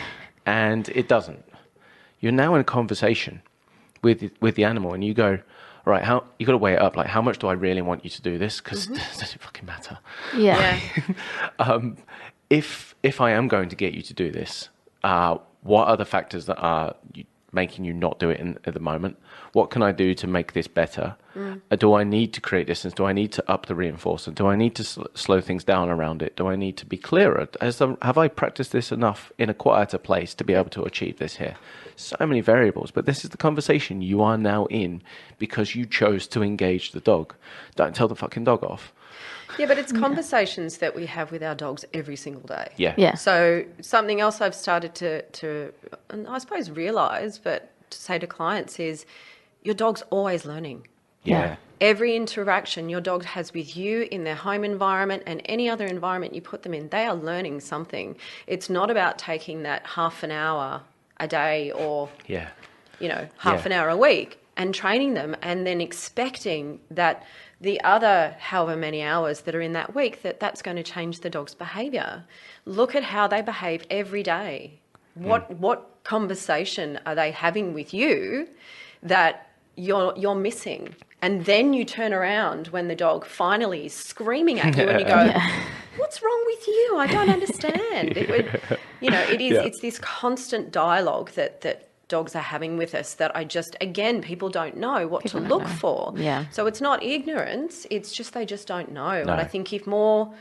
and it doesn't. You're now in a conversation with the animal, and you go, right, you got to weigh it up. Like, how much do I really want you to do this? Because does it fucking matter? Yeah. If I am going to get you to do this, what are the factors that are making you not do it at the moment? What can I do to make this better? Do I need to create distance? Do I need to up the reinforcer? Do I need to slow things down around it? Do I need to be clearer? Have I practiced this enough in a quieter place to be able to achieve this here? So many variables, but this is the conversation you are now in because you chose to engage the dog. Don't tell the fucking dog off. Yeah, but it's conversations that we have with our dogs every single day. Yeah. So something else I've started to and I suppose realise, but to say to clients is, your dog's always learning. Yeah. Every interaction your dog has with you in their home environment and any other environment you put them in, they are learning something. It's not about taking that half an hour a day or, half an hour a week and training them and then expecting that the other however many hours that are in that week, that's going to change the dog's behaviour. Look at how they behave every day. What conversation are they having with you that you're missing? And then you turn around when the dog finally is screaming at you and you go, what's wrong with you? I don't understand. It's this constant dialogue that dogs are having with us that people don't know what to look for. Yeah. So it's not ignorance, it's just they just don't know. No. And I think Well,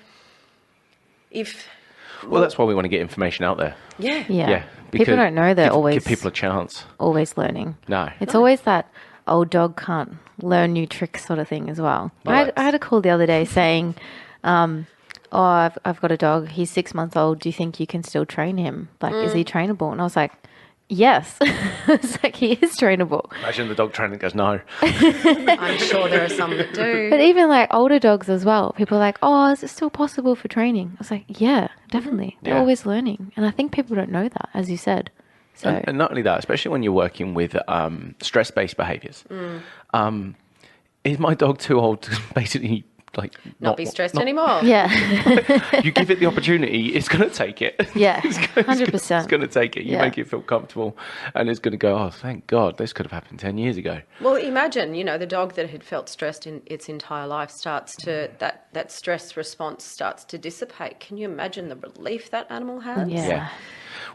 that's why we want to get information out there. Yeah. People don't know they're give people a chance. always learning. No. It's always that old dog can't learn new tricks sort of thing as well. Right. I had a call the other day saying, I've got a dog. He's 6 months old. Do you think you can still train him? Like, is he trainable? And I was like, yes. It's like, he is trainable. Imagine the dog trainer goes, no. I'm sure there are some that do. But even like older dogs as well, people are like, oh, is it still possible for training? I was like, yeah, definitely. They're always learning. And I think people don't know that, as you said. So And not only that, especially when you're working with stress-based behaviours. Is my dog too old to basically like Not be stressed anymore. Yeah. You give it the opportunity, it's going to take it. Yeah. It's 100%. going to take it. You Yeah. make it feel comfortable, and it's going to go, oh, thank God, this could have happened 10 years ago. Well, imagine, the dog that had felt stressed in its entire life starts to, that stress response starts to dissipate. Can you imagine the relief that animal has? Yeah.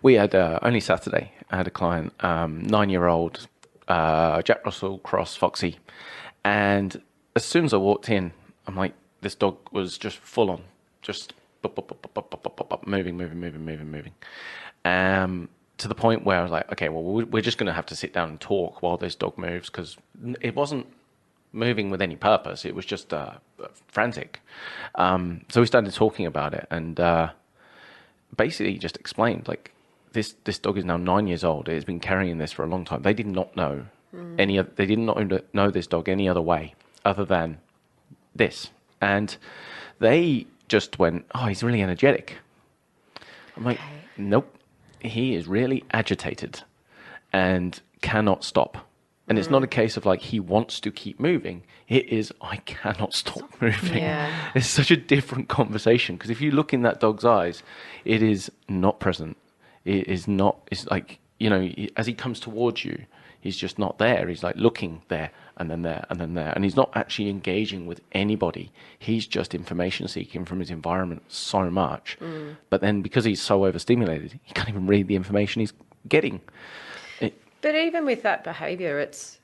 We had, only Saturday, I had a client, 9-year-old, Jack Russell Cross Foxy. And as soon as I walked in, I'm like, this dog was just full on, just moving. To the point where I was like, okay, well, we're just going to have to sit down and talk while this dog moves, because it wasn't moving with any purpose. It was just frantic. So we started talking about it, and basically just explained, like, this dog is now 9 years old. It has been carrying this for a long time. They did not know they did not know this dog any other way other than this. And they just went, oh, he's really energetic. I'm like, nope, he is really agitated and cannot stop. And it's not a case of like he wants to keep moving. It is, I cannot stop moving. Yeah. It's such a different conversation, because if you look in that dog's eyes, it is not present. It is not, it's like, as he comes towards you, he's just not there. He's like looking there and then there and then there. And he's not actually engaging with anybody. He's just information seeking from his environment so much. But then because he's so overstimulated, he can't even read the information he's getting. But even with that behaviour, it's,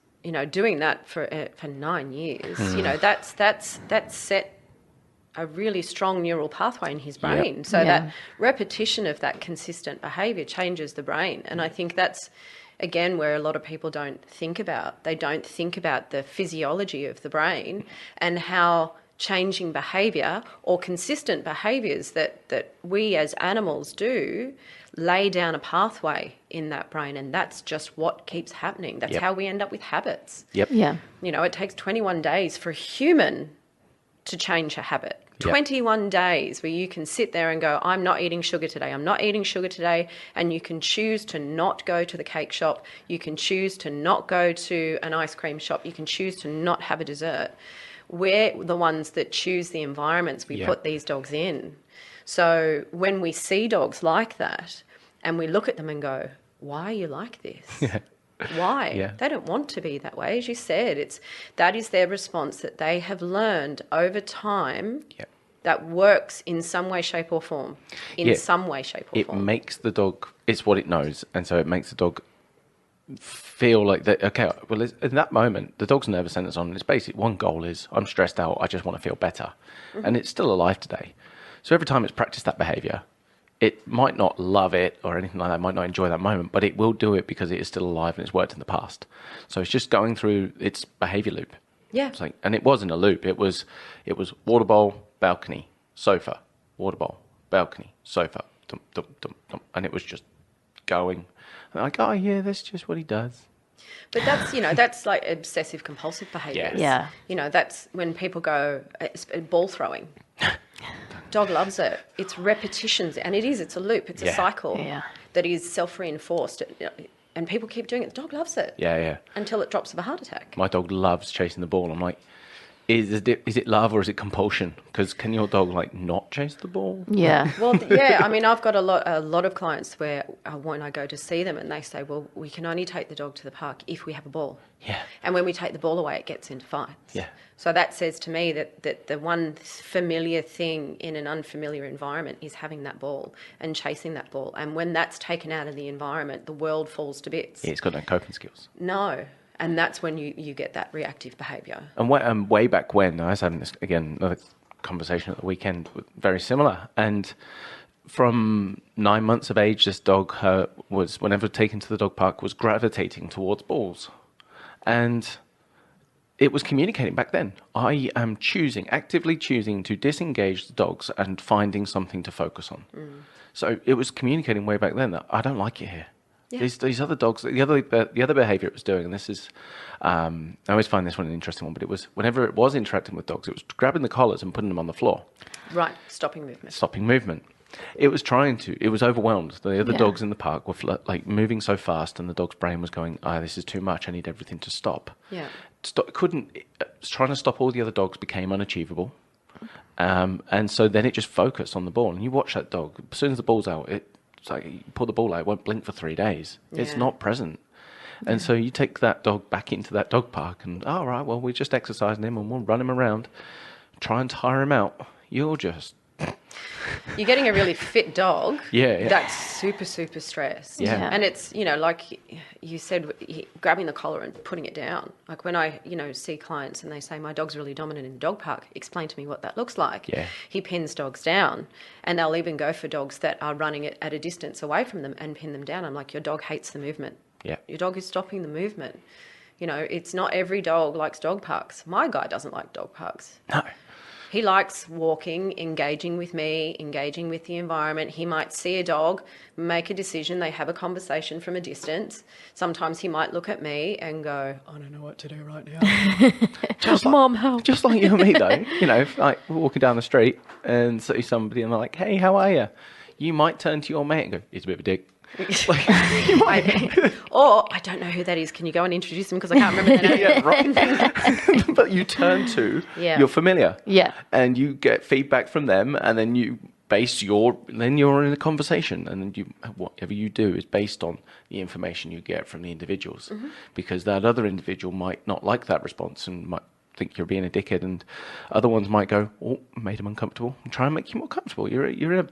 doing that for 9 years, that's set a really strong neural pathway in his brain. Yep. So that repetition of that consistent behaviour changes the brain. And I think that's, again, where a lot of people don't think about. They don't think about the physiology of the brain and how changing behaviour or consistent behaviours that we as animals do lay down a pathway in that brain, and that's just what keeps happening. That's how we end up with habits. Yep. Yeah. It takes 21 days for a human to change a habit. 21 days where you can sit there and go, I'm not eating sugar today. I'm not eating sugar today. And you can choose to not go to the cake shop. You can choose to not go to an ice cream shop. You can choose to not have a dessert. We're the ones that choose the environments we put these dogs in. So when we see dogs like that and we look at them and go, why are you like this? Why? Yeah. They don't want to be that way. As you said, that is their response that they have learned over time that works in some way, shape or form. Some way, shape or form. It makes the dog, it's what it knows. And so it makes the dog feel like that, okay, well, in that moment, the dog's nervous center's on. Its basic one goal is, I'm stressed out, I just want to feel better. And it's still alive today. So every time it's practiced that behavior, it might not love it or anything like that, might not enjoy that moment, but it will do it because it is still alive and it's worked in the past. So it's just going through its behavior loop. Yeah. It's like, and it wasn't a loop. It was water bowl, balcony, sofa, water bowl, balcony, sofa, dum, dum, dum, dum. And it was just going. I'm like, oh yeah, that's just what he does. But that's, that's like obsessive compulsive behaviour. Yeah. That's when people go, it's ball throwing. Dog loves it. It's repetitions, and it's a loop. It's a cycle that is self-reinforced. And people keep doing it. The dog loves it. Yeah. Until it drops of a heart attack. My dog loves chasing the ball. I'm like, is it love or is it compulsion? Because can your dog like not chase the ball? Yeah. Well, yeah. I mean, I've got a lot of clients where when I go to see them, and they say, well, we can only take the dog to the park if we have a ball. Yeah. And when we take the ball away, it gets into fights. Yeah. So that says to me that the one familiar thing in an unfamiliar environment is having that ball and chasing that ball. And when that's taken out of the environment, the world falls to bits. Yeah, it's got no coping skills. No. And that's when you get that reactive behaviour. And way back when, I was having this, again, another conversation at the weekend, very similar. And from 9 months of age, this dog was, whenever taken to the dog park, was gravitating towards balls. And it was communicating back then. I am actively choosing to disengage the dogs and finding something to focus on. So it was communicating way back then that I don't like it here. Yeah. These other dogs, the other behaviour it was doing, and this is, I always find this one an interesting one, but it was, whenever it was interacting with dogs, it was grabbing the collars and putting them on the floor. Right, stopping movement. It was it was overwhelmed. The other dogs in the park were moving so fast, and the dog's brain was going, this is too much, I need everything to stop. Yeah. Trying to stop all the other dogs became unachievable. And so then it just focused on the ball. And you watch that dog, as soon as the ball's out, it's like you pull the ball out, it won't blink for 3 days. Yeah. It's not present. And so you take that dog back into that dog park and, all right, well, we're just exercising him and we'll run him around, try and tire him out. You're getting a really fit dog. Yeah. That's super, super stressed. Yeah. And it's, like you said, grabbing the collar and putting it down. Like when I, see clients and they say, my dog's really dominant in the dog park, explain to me what that looks like. Yeah. He pins dogs down, and they'll even go for dogs that are running it at a distance away from them and pin them down. I'm like, your dog hates the movement. Yeah. Your dog is stopping the movement. It's not every dog likes dog parks. My guy doesn't like dog parks. No. He likes walking, engaging with me, engaging with the environment. He might see a dog, make a decision. They have a conversation from a distance. Sometimes he might look at me and go, I don't know what to do right now. Mom, help. Just like you and me, though. If, like, we're walking down the street and see somebody and they're like, hey, how are you? You might turn to your mate and go, he's a bit of a dick. Or, I don't know who that is. Can you go and introduce him? Because I can't remember their name. Yeah, right. But you turn to your familiar. Yeah. And you get feedback from them, and then you base then you're in a conversation, and then whatever you do is based on the information you get from the individuals. Mm-hmm. Because that other individual might not like that response and might think you're being a dickhead, and other ones might go, oh, made him uncomfortable, and try and make you more comfortable. You're in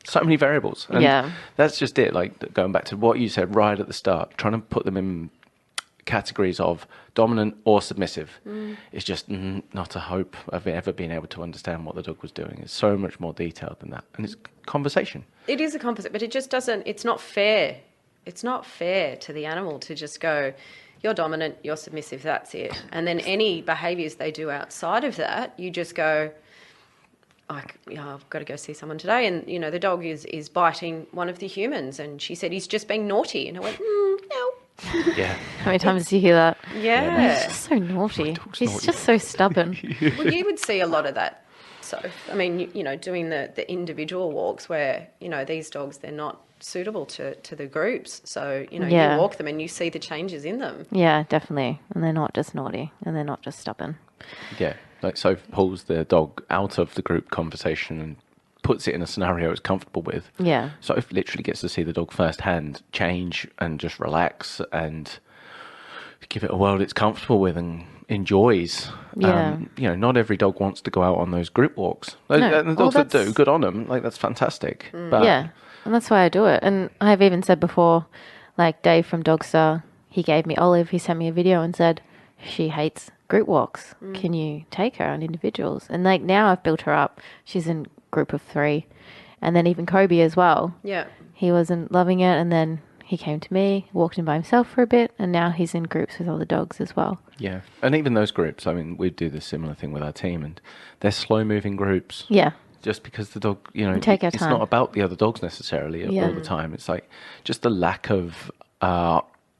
so many variables. And that's just it. Like, going back to what you said right at the start, trying to put them in categories of dominant or submissive is just not a hope of ever being able to understand what the dog was doing. It's so much more detailed than that. And it's conversation. It is a conversation, but it just doesn't, it's not fair. It's not fair to the animal to just go, you're dominant, you're submissive, that's it. And then any behaviours they do outside of that, you just go, I've got to go see someone today, and the dog is biting one of the humans, and she said he's just being naughty, and I went, no. Yeah. How many times do you hear that? Yeah. He's just so naughty. He's just so stubborn. Well, you would see a lot of that. So, I mean, doing the individual walks where, these dogs, they're not suitable to the groups. So, you walk them and you see the changes in them. Yeah, definitely. And they're not just naughty, and they're not just stubborn. Yeah. Like, so pulls the dog out of the group conversation and puts it in a scenario it's comfortable with. Yeah. So it literally gets to see the dog firsthand change and just relax and give it a world it's comfortable with and enjoys. Yeah. Not every dog wants to go out on those group walks. No. And the dogs that do, good on them. Like, that's fantastic. But yeah. And that's why I do it. And I've even said before, like Dave from Dogstar, he gave me Olive, he sent me a video and said, she hates group walks. Can you take her on individuals? And like, now I've built her up. She's in group of 3. And then even Kobe as well. Yeah. He wasn't loving it, and then he came to me, walked in by himself for a bit, and now he's in groups with all the dogs as well. Yeah. And even those groups, I mean, we do the similar thing with our team, and they're slow moving groups. Yeah. Just because the dog, take our it's time. not about the other dogs necessarily all the time. It's like just the lack of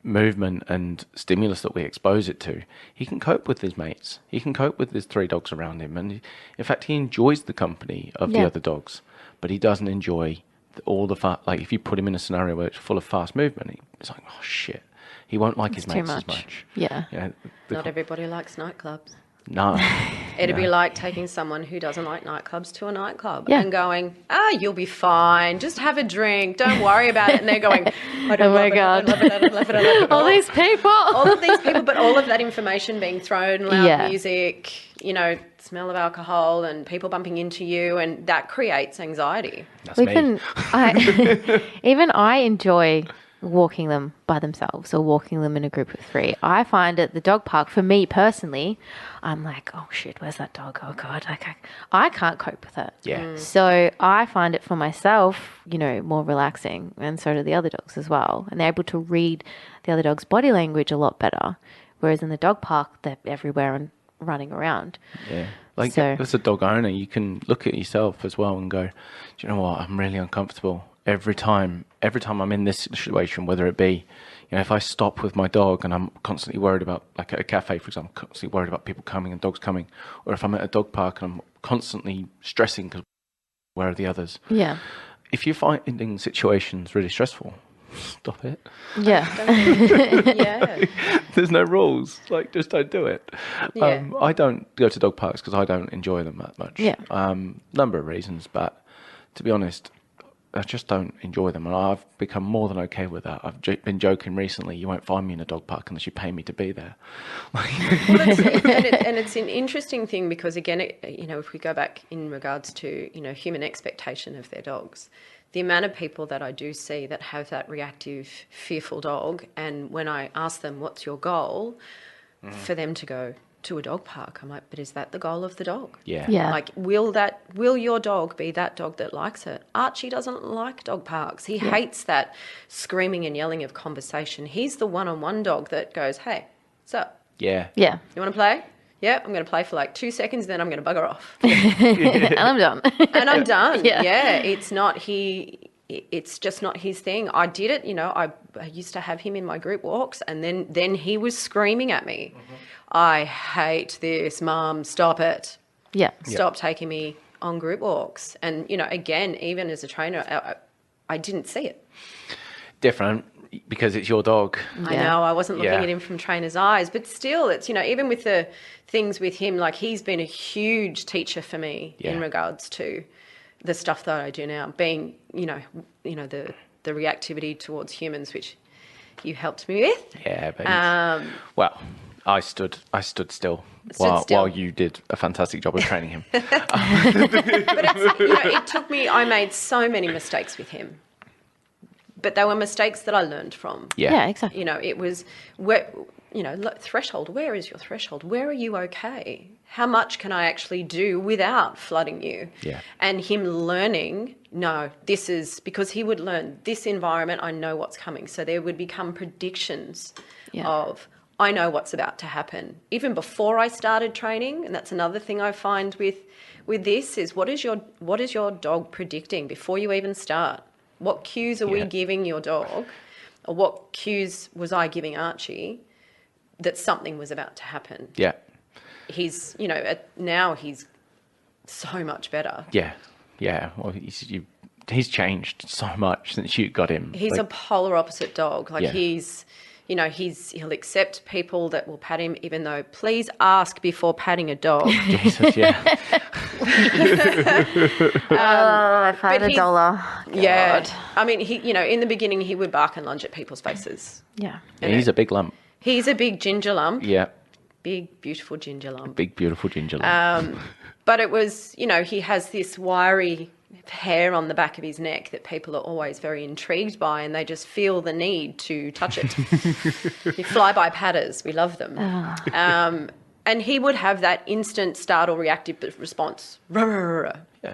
movement and stimulus that we expose it to. He can cope with his mates. He can cope with his 3 dogs around him. And in fact, he enjoys the company of the other dogs, but he doesn't enjoy all the like, if you put him in a scenario where it's full of fast movement, it's like, oh shit, he won't like his mates as much. Yeah. Not everybody likes nightclubs. No. It'd be like taking someone who doesn't like nightclubs to a nightclub and going, you'll be fine. Just have a drink. Don't worry about it. And they're going, I don't love it, I love it, I don't love it, I love it. All these people. All of these people, but all of that information being thrown, loud music, smell of alcohol and people bumping into you, and that creates anxiety. That's me. Even I enjoy walking them by themselves or walking them in a group of 3. I find at the dog park, for me personally, I'm like, oh shit, where's that dog? Oh God, I can't cope with it. Yeah. So I find it for myself, more relaxing, and so do the other dogs as well. And they're able to read the other dog's body language a lot better. Whereas in the dog park, they're everywhere and running around. Yeah. Like, as a dog owner, you can look at yourself as well and go, do you know what? I'm really uncomfortable. Every time I'm in this situation, whether it be, if I stop with my dog and I'm constantly worried about, like at a cafe, for example, constantly worried about people coming and dogs coming, or if I'm at a dog park and I'm constantly stressing because where are the others? Yeah. If you're finding situations really stressful, Stop it. Yeah. Yeah. There's no rules. Like, just don't do it. Yeah. I don't go to dog parks because I don't enjoy them that much. Yeah. Number of reasons, but to be honest, I just don't enjoy them, and I've become more than okay with that. I've been joking recently. You won't find me in a dog park unless you pay me to be there. Well, it's an interesting thing because, again, if we go back in regards to, human expectation of their dogs, the amount of people that I do see that have that reactive, fearful dog, and when I ask them, what's your goal, for them to go to a dog park, I'm like, but is that the goal of the dog? Yeah. Yeah. Like, will your dog be that dog that likes it? Archie doesn't like dog parks. He hates that screaming and yelling of conversation. He's the one-on-one dog that goes, hey, what's up? Yeah. Yeah. You want to play? Yeah, I'm going to play for like 2 seconds, then I'm going to bugger off. And I'm done. And I'm done. Yeah. It's just not his thing. I did it, I used to have him in my group walks, and then he was screaming at me. I hate this, Mum, stop it. Yeah. Stop taking me on group walks. And, again, even as a trainer, I didn't see it. Different because it's your dog. I know, I wasn't looking at him from trainer's eyes, but still, it's, even with the things with him, like, he's been a huge teacher for me in regards to the stuff that I do now, being, the reactivity towards humans, which you helped me with. Yeah, but well, I stood still while you did a fantastic job of training him. But it's, it took me, I made so many mistakes with him, but they were mistakes that I learned from. Yeah, exactly. It was, threshold, where is your threshold? Where are you okay? How much can I actually do without flooding you? Yeah. And him learning, no, this is, because he would learn this environment, I know what's coming. So there would become predictions of, I know what's about to happen. Even before I started training, and that's another thing I find with this, is what is your dog predicting before you even start? What cues are we giving your dog, or what cues was I giving Archie that something was about to happen? Yeah. He's, now he's so much better. Yeah. Yeah. Well, he's changed so much since you got him. He's a polar opposite dog. Like Yeah. he'll accept people that will pat him, even though please ask before patting a dog. Jesus, yeah. I've had but a dollar. Yeah. God. I mean, he, in the beginning he would bark and lunge at people's faces. Yeah. And he's a big lump. He's a big ginger lump. Yeah. Big, beautiful ginger lump. Big, beautiful ginger lump. But it was, he has this wiry hair on the back of his neck that people are always very intrigued by, and they just feel the need to touch it. The fly-by patters, we love them. And he would have that instant startle reactive response. Yeah.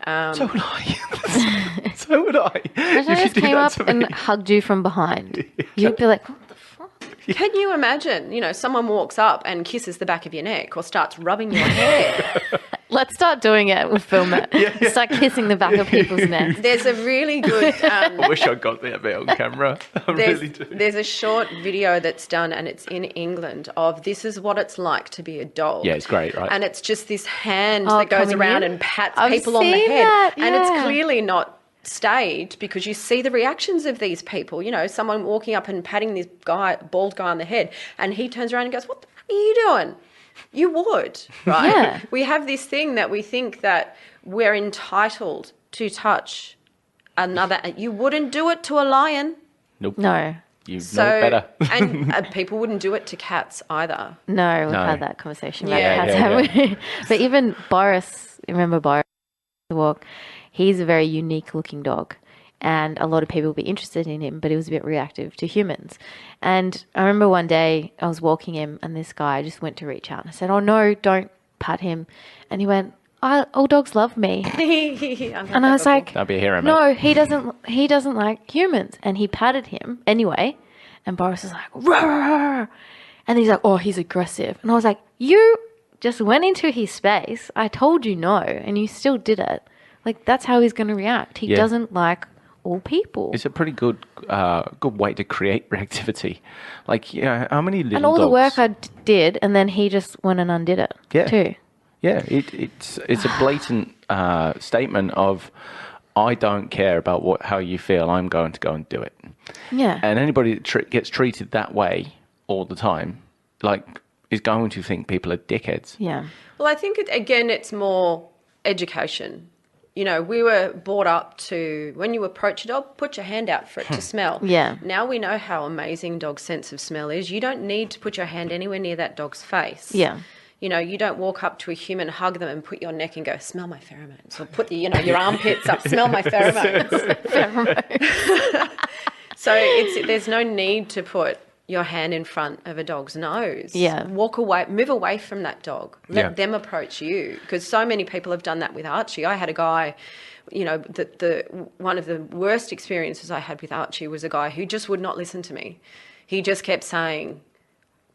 So would I. So would I. If I just came up and hugged you from behind, you'd be like, what the fuck? Can you imagine, someone walks up and kisses the back of your neck or starts rubbing your hair? Let's start doing it. We'll film it. Start kissing the back of people's necks. There's a really good... I wish I got that bit on camera. I really do. There's a short video that's done, and it's in England, of this is what it's like to be a dog. Yeah, it's great, right? And it's just this hand that goes coming around in? and pats I've people on the seen head. that, And it's yeah. clearly not staged, because you see the reactions of these people. Someone walking up and patting this bald guy on the head, and he turns around and goes, what the fuck are you doing? You would, right? Yeah. We have this thing that we think that we're entitled to touch another. You wouldn't do it to a lion. Nope. No. You know it better. And people wouldn't do it to cats either. No, we've No. had that conversation about Yeah, cats, haven't we? But even Boris, remember Boris, the walk, he's a very unique looking dog. And a lot of people would be interested in him, but he was a bit reactive to humans. And I remember one day I was walking him, and this guy just went to reach out. And I said, oh, no, don't pat him. And he went, all dogs love me. And I was like, That'd be a hero, mate. no, he doesn't like humans. And he patted him anyway. And Boris was like, "Rawr." And he's like, oh, he's aggressive. And I was like, you just went into his space. I told you no, and you still did it. Like, that's how he's going to react. He doesn't like all people. It's a pretty good way to create reactivity. Like, how many little And all the dogs... work I did, and then he just went and undid it Yeah. too. Yeah, it's a blatant statement of I don't care about how you feel. I'm going to go and do it. Yeah. And anybody that gets treated that way all the time, like, is going to think people are dickheads. Yeah. Well, I think, it's more education. You know, we were brought up to, when you approach a dog, put your hand out for it to smell. Yeah. Now we know how amazing dog's sense of smell is. You don't need to put your hand anywhere near that dog's face. Yeah. You know, you don't walk up to a human, hug them and put your neck and go, smell my pheromones. Or put your armpits up, smell my pheromones. So there's no need to put your hand in front of a dog's nose. Yeah. Walk away, move away from that dog. Let them approach you. Because so many people have done that with Archie. I had a guy, you know, one of the worst experiences I had with Archie was a guy who just would not listen to me. He just kept saying,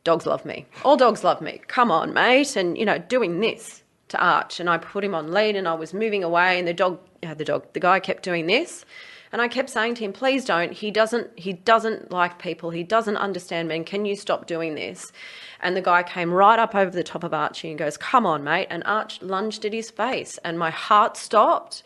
dogs love me. All dogs love me. Come on, mate. And, you know, doing this to Arch. And I put him on lead and I was moving away and the guy kept doing this. And I kept saying to him, please don't. He doesn't like people. He doesn't understand men. Can you stop doing this? And the guy came right up over the top of Archie and goes, come on, mate. And Arch lunged at his face and my heart stopped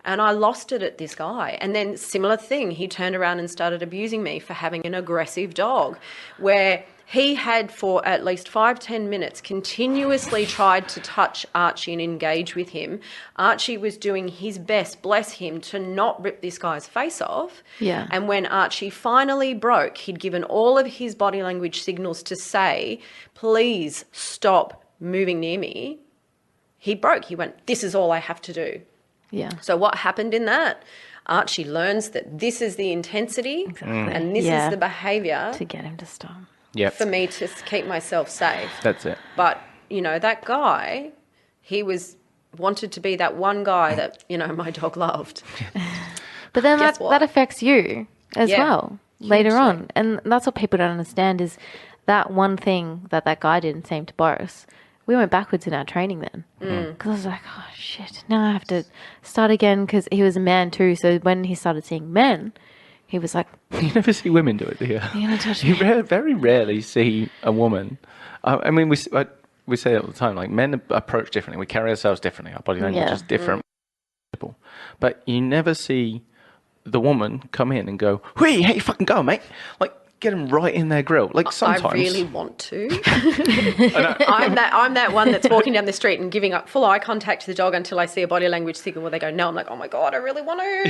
and I lost it at this guy. And then similar thing, he turned around and started abusing me for having an aggressive dog where he had for at least 5-10 minutes continuously tried to touch Archie and engage with him. Archie was doing his best, bless him, to not rip this guy's face off. Yeah. And when Archie finally broke, he'd given all of his body language signals to say, please stop moving near me. He broke. He went, this is all I have to do. Yeah. So what happened in that? Archie learns that this is the intensity and this is the behaviour. To get him to stop. Yep. For me to keep myself safe. That's it. But, you know, that guy, he wanted to be that one guy that, you know, my dog loved. But then Guess that what? affects you as Yeah, well later hugely. on. And that's what people don't understand is that one thing that guy did in St. Boris, we went backwards in our training then. Because I was like, oh, shit, now I have to start again because he was a man too. So when he started seeing men, he was like, You never see women do it, do you? you're going to touch You me. very rarely see a woman. I mean, we say it all the time. Like, men approach differently. We carry ourselves differently. Our body language is different. But you never see the woman come in and go, "Hey, hey, fucking go, mate!" Like, get them right in their grill. Like, sometimes I really want to. I'm that one that's walking down the street and giving up full eye contact to the dog until I see a body language signal where they go, no. I'm like, oh my God, I really want to.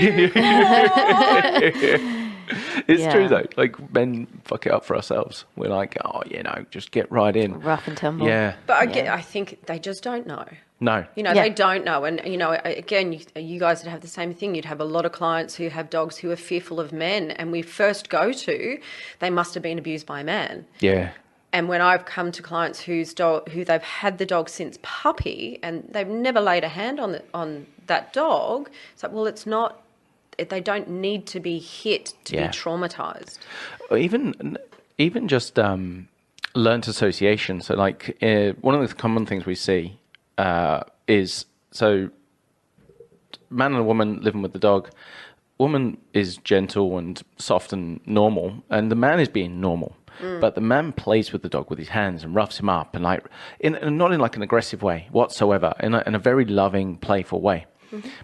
It's true though. Like, men fuck it up for ourselves. We're like, oh, you know, just get right in. Rough and tumble. Yeah. But I think they just don't know. No. You know, they don't know. And, you know, again, you guys would have the same thing. You'd have a lot of clients who have dogs who are fearful of men. And we first go to, they must have been abused by a man. Yeah. And when I've come to clients who they've had the dog since puppy and they've never laid a hand on that dog, it's like, well, it's not, they don't need to be hit to be traumatized. Or even just learnt association. So, like, one of the common things we see is, so man and a woman living with the dog. Woman is gentle and soft and normal, and the man is being normal. But the man plays with the dog with his hands and roughs him up, and like not in like an aggressive way whatsoever, in a very loving, playful way.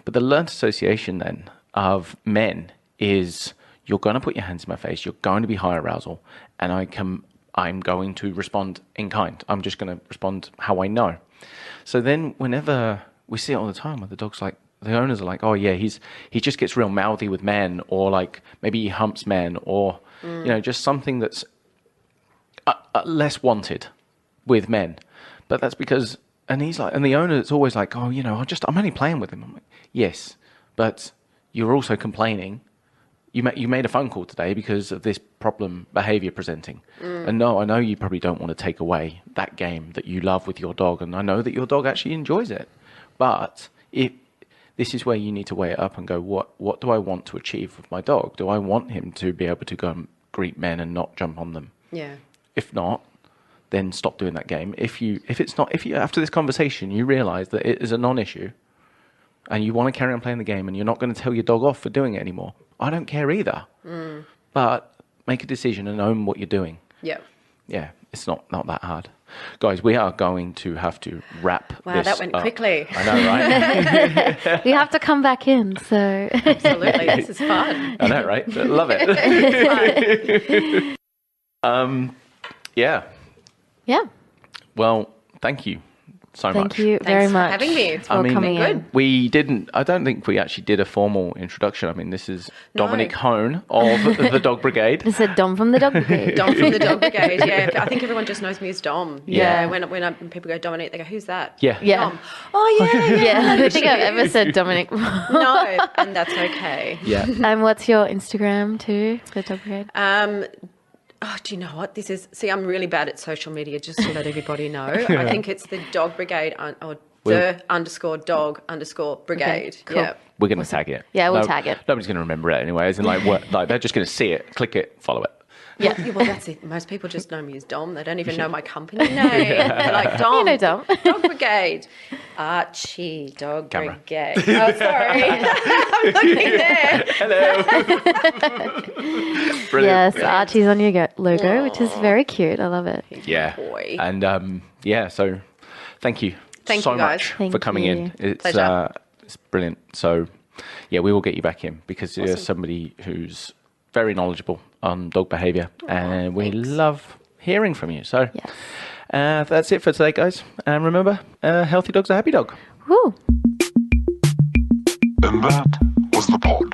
But the learnt association then of men is, you're going to put your hands in my face, you're going to be high arousal, and I'm going to respond in kind. I'm just going to respond how I know. So then whenever we see it all the time where the dog's like, the owners are like, oh yeah, he just gets real mouthy with men, or like maybe he humps men, or you know, just something that's less wanted with men. But that's because, and he's like, and the owner is always like, oh, you know, I'm only playing with him. I'm like, yes, but you're also complaining. You made a phone call today because of this problem behaviour presenting. And no, I know you probably don't want to take away that game that you love with your dog, and I know that your dog actually enjoys it. But this is where you need to weigh it up and go, what do I want to achieve with my dog? Do I want him to be able to go and greet men and not jump on them? Yeah. If not, then stop doing that game. If you after this conversation you realise that it is a non-issue, and you want to carry on playing the game, and you're not going to tell your dog off for doing it anymore, I don't care either. But make a decision and own what you're doing. Yeah. Yeah, it's not that hard. Guys, we are going to have to wrap Wow, this that went up. quickly. I know, right? We have to come back in, so Absolutely, this is fun. I know, right? Love it. Yeah. yeah. Well, thank you so much. Thank you very Thanks for much. having me. It's for been coming good. in. I don't think we actually did a formal introduction. I mean, this is Dominique Hone of the Dog Brigade. This is Dom from the Dog Brigade. Dom from the Dog Brigade, yeah. I think everyone just knows me as Dom. Yeah. When people go Dominique, they go, who's that? Yeah. Yeah. Dom. Oh, yeah. Yeah, I don't think I've ever said Dominic. No, and that's okay. Yeah. And what's your Instagram too, the Dog Brigade? Oh, do you know what this is? See, I'm really bad at social media, just to let everybody know. I think it's the Dog Brigade or _dog_brigade. Okay, cool. Yeah. We're going to tag it. Yeah, we'll tag it. Nobody's going to remember it anyways. And they're just going to see it, click it, follow it. Yeah. Well, that's it. Most people just know me as Dom. They don't even know my company name. They're like, Dom. You know Dom. Dog Brigade. Archie, Dog Camera. Brigade. Oh, sorry. I'm looking there. Hello. Brilliant. Yes, Archie's on your logo, which is very cute. I love it. Yeah. Boy. And so thank you Thank so you, guys. much Thank for coming in. you. It's Pleasure. it's brilliant. So yeah, we will get you back in because you're somebody who's very knowledgeable on dog behaviour, and we love hearing from you. So Yes. that's it for today, guys. And remember, a healthy dog's a happy dog. Woo. And that was the pod.